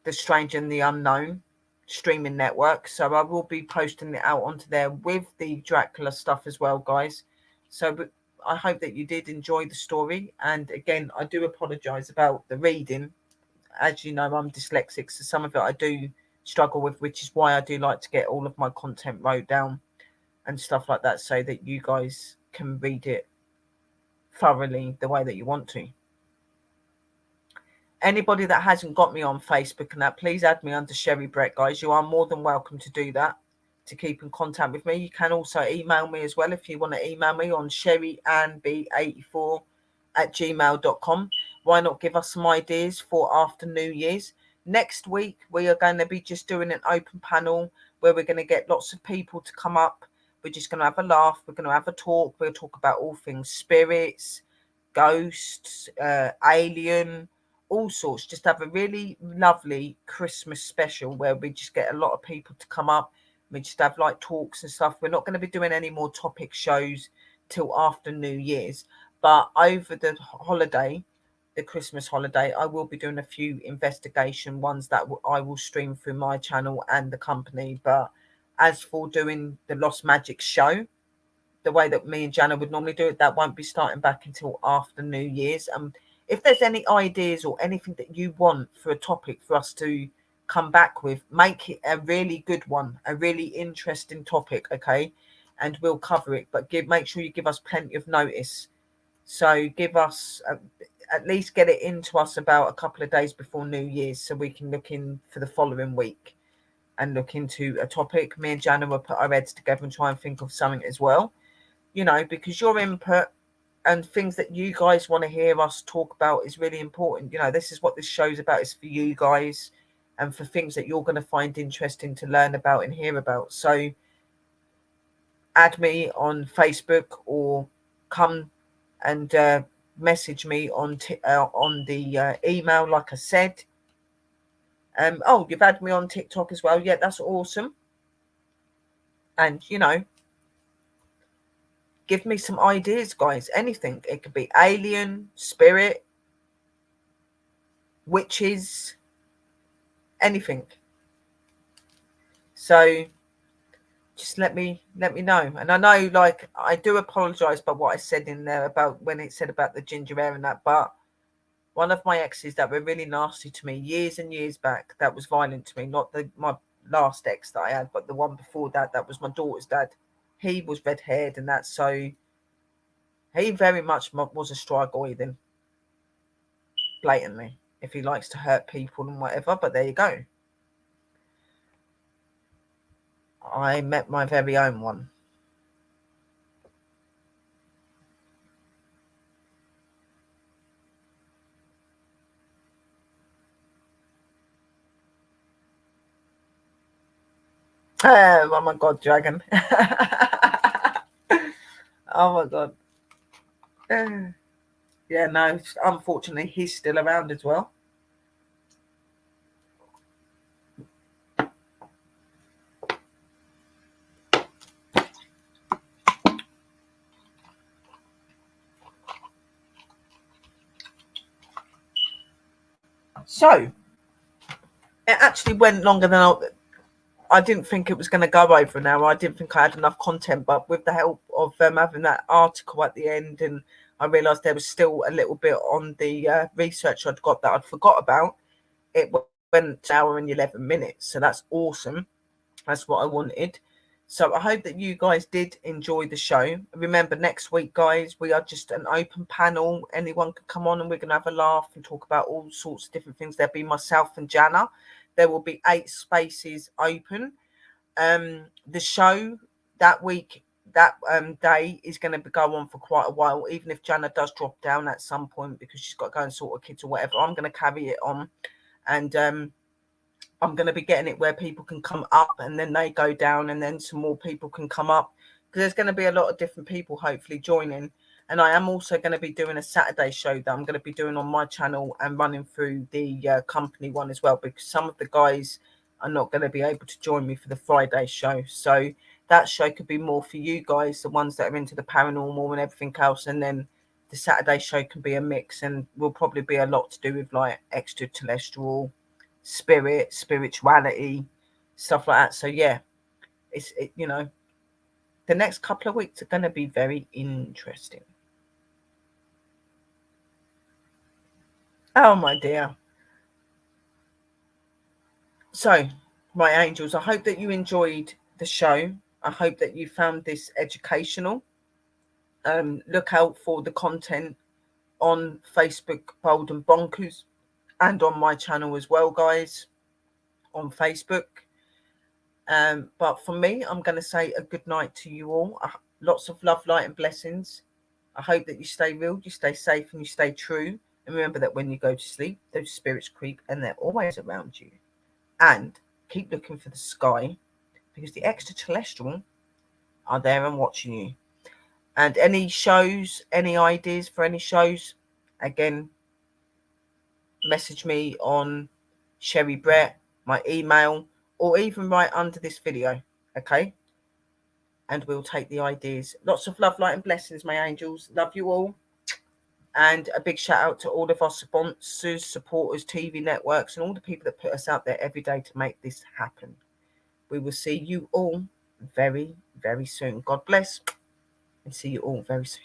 The Strange and the Unknown streaming network. So I will be posting it out onto there with the Dracula stuff as well, guys. So I hope that you did enjoy the story. And again, I do apologise about the reading. As you know, I'm dyslexic, so some of it I do struggle with, which is why I do like to get all of my content wrote down and stuff like that, so that you guys can read it thoroughly the way that you want to. Anybody that hasn't got me on Facebook and that, please add me under Sherry Brett, guys. You are more than welcome to do that, to keep in contact with me. You can also email me as well if you want to email me on sherryannb84@gmail.com. Why not give us some ideas for after New Year's? Next week, we are going to be just doing an open panel where we're going to get lots of people to come up. We're just going to have a laugh. We're going to have a talk. We'll talk about all things spirits, ghosts, alien, all sorts. Just have a really lovely Christmas special where we just get a lot of people to come up. We just have like talks and stuff. We're not going to be doing any more topic shows till after New Year's, but over the holiday, the Christmas holiday, I will be doing a few investigation ones that I will stream through my channel and the company. But as for doing the Lost Magic show, the way that me and Jana would normally do it, that won't be starting back until after New Year's. If there's any ideas or anything that you want for a topic for us to come back with, make it a really good one, a really interesting topic, okay? And we'll cover it, but make sure you give us plenty of notice. So give us at least get it into us about a couple of days before New Year's, so we can look in for the following week and look into a topic. Me and Jana will put our heads together and try and think of something as well. Because your input and things that you guys want to hear us talk about is really important. This is what this show's about. It's for you guys and for things that you're going to find interesting to learn about and hear about. So add me on Facebook or come and message me on the email, like I said. You've had me on TikTok as well. Yeah, that's awesome. And give me some ideas, guys. Anything. It could be alien, spirit, witches, anything. So just let me know. And I know, like, I do apologize by what I said in there about when it said about the ginger hair and that, but one of my exes that were really nasty to me years and years back, that was violent to me, not my last ex that I had, but the one before that, that was my daughter's dad. He was red haired and that, so he very much was a Strigoi then, blatantly, if he likes to hurt people and whatever. But there you go. I met my very own one. Oh my God, dragon. Oh my God. Yeah, no, unfortunately, he's still around as well. So, it actually went longer than I didn't think it was going to go over an hour. I didn't think I had enough content, but with the help of having that article at the end, and I realised there was still a little bit on the research I'd got that I'd forgot about, it went an hour and 11 minutes. So that's awesome. That's what I wanted. So I hope that you guys did enjoy the show. Remember, next week, guys, we are just an open panel. Anyone can come on and we're going to have a laugh and talk about all sorts of different things. There'll be myself and Jana. There will be 8 spaces open. The show that week, that day, is going to go on for quite a while, even if Jana does drop down at some point because she's got to go and sort of kids or whatever. I'm going to carry it on, and I'm going to be getting it where people can come up and then they go down and then some more people can come up, because there's going to be a lot of different people hopefully joining. And I am also going to be doing a Saturday show that I'm going to be doing on my channel and running through the company one as well, because some of the guys are not going to be able to join me for the Friday show. So that show could be more for you guys, the ones that are into the paranormal and everything else. And then the Saturday show can be a mix, and will probably be a lot to do with like extraterrestrial, spirit, spirituality, stuff like that. So yeah, you know, the next couple of weeks are going to be very interesting. Oh my dear. So my angels, I hope that you enjoyed the show. I hope that you found this educational. Look out for the content on Facebook, Bold and Bonkers, and on my channel as well, guys, on Facebook. But for me, I'm going to say a good night to you all. Lots of love, light, and blessings. I hope that you stay real, you stay safe, and you stay true. And remember that when you go to sleep, those spirits creep and they're always around you. And keep looking for the sky, because the extraterrestrial are there and watching you. And any shows, any ideas for any shows, again, message me on Sherry Brett, my email, or even right under this video, okay? And we'll take the ideas. Lots of love, light, and blessings, my angels. Love you all. And a big shout out to all of our sponsors, supporters, TV networks, and all the people that put us out there every day to make this happen. We will see you all very, very soon. God bless, and see you all very soon.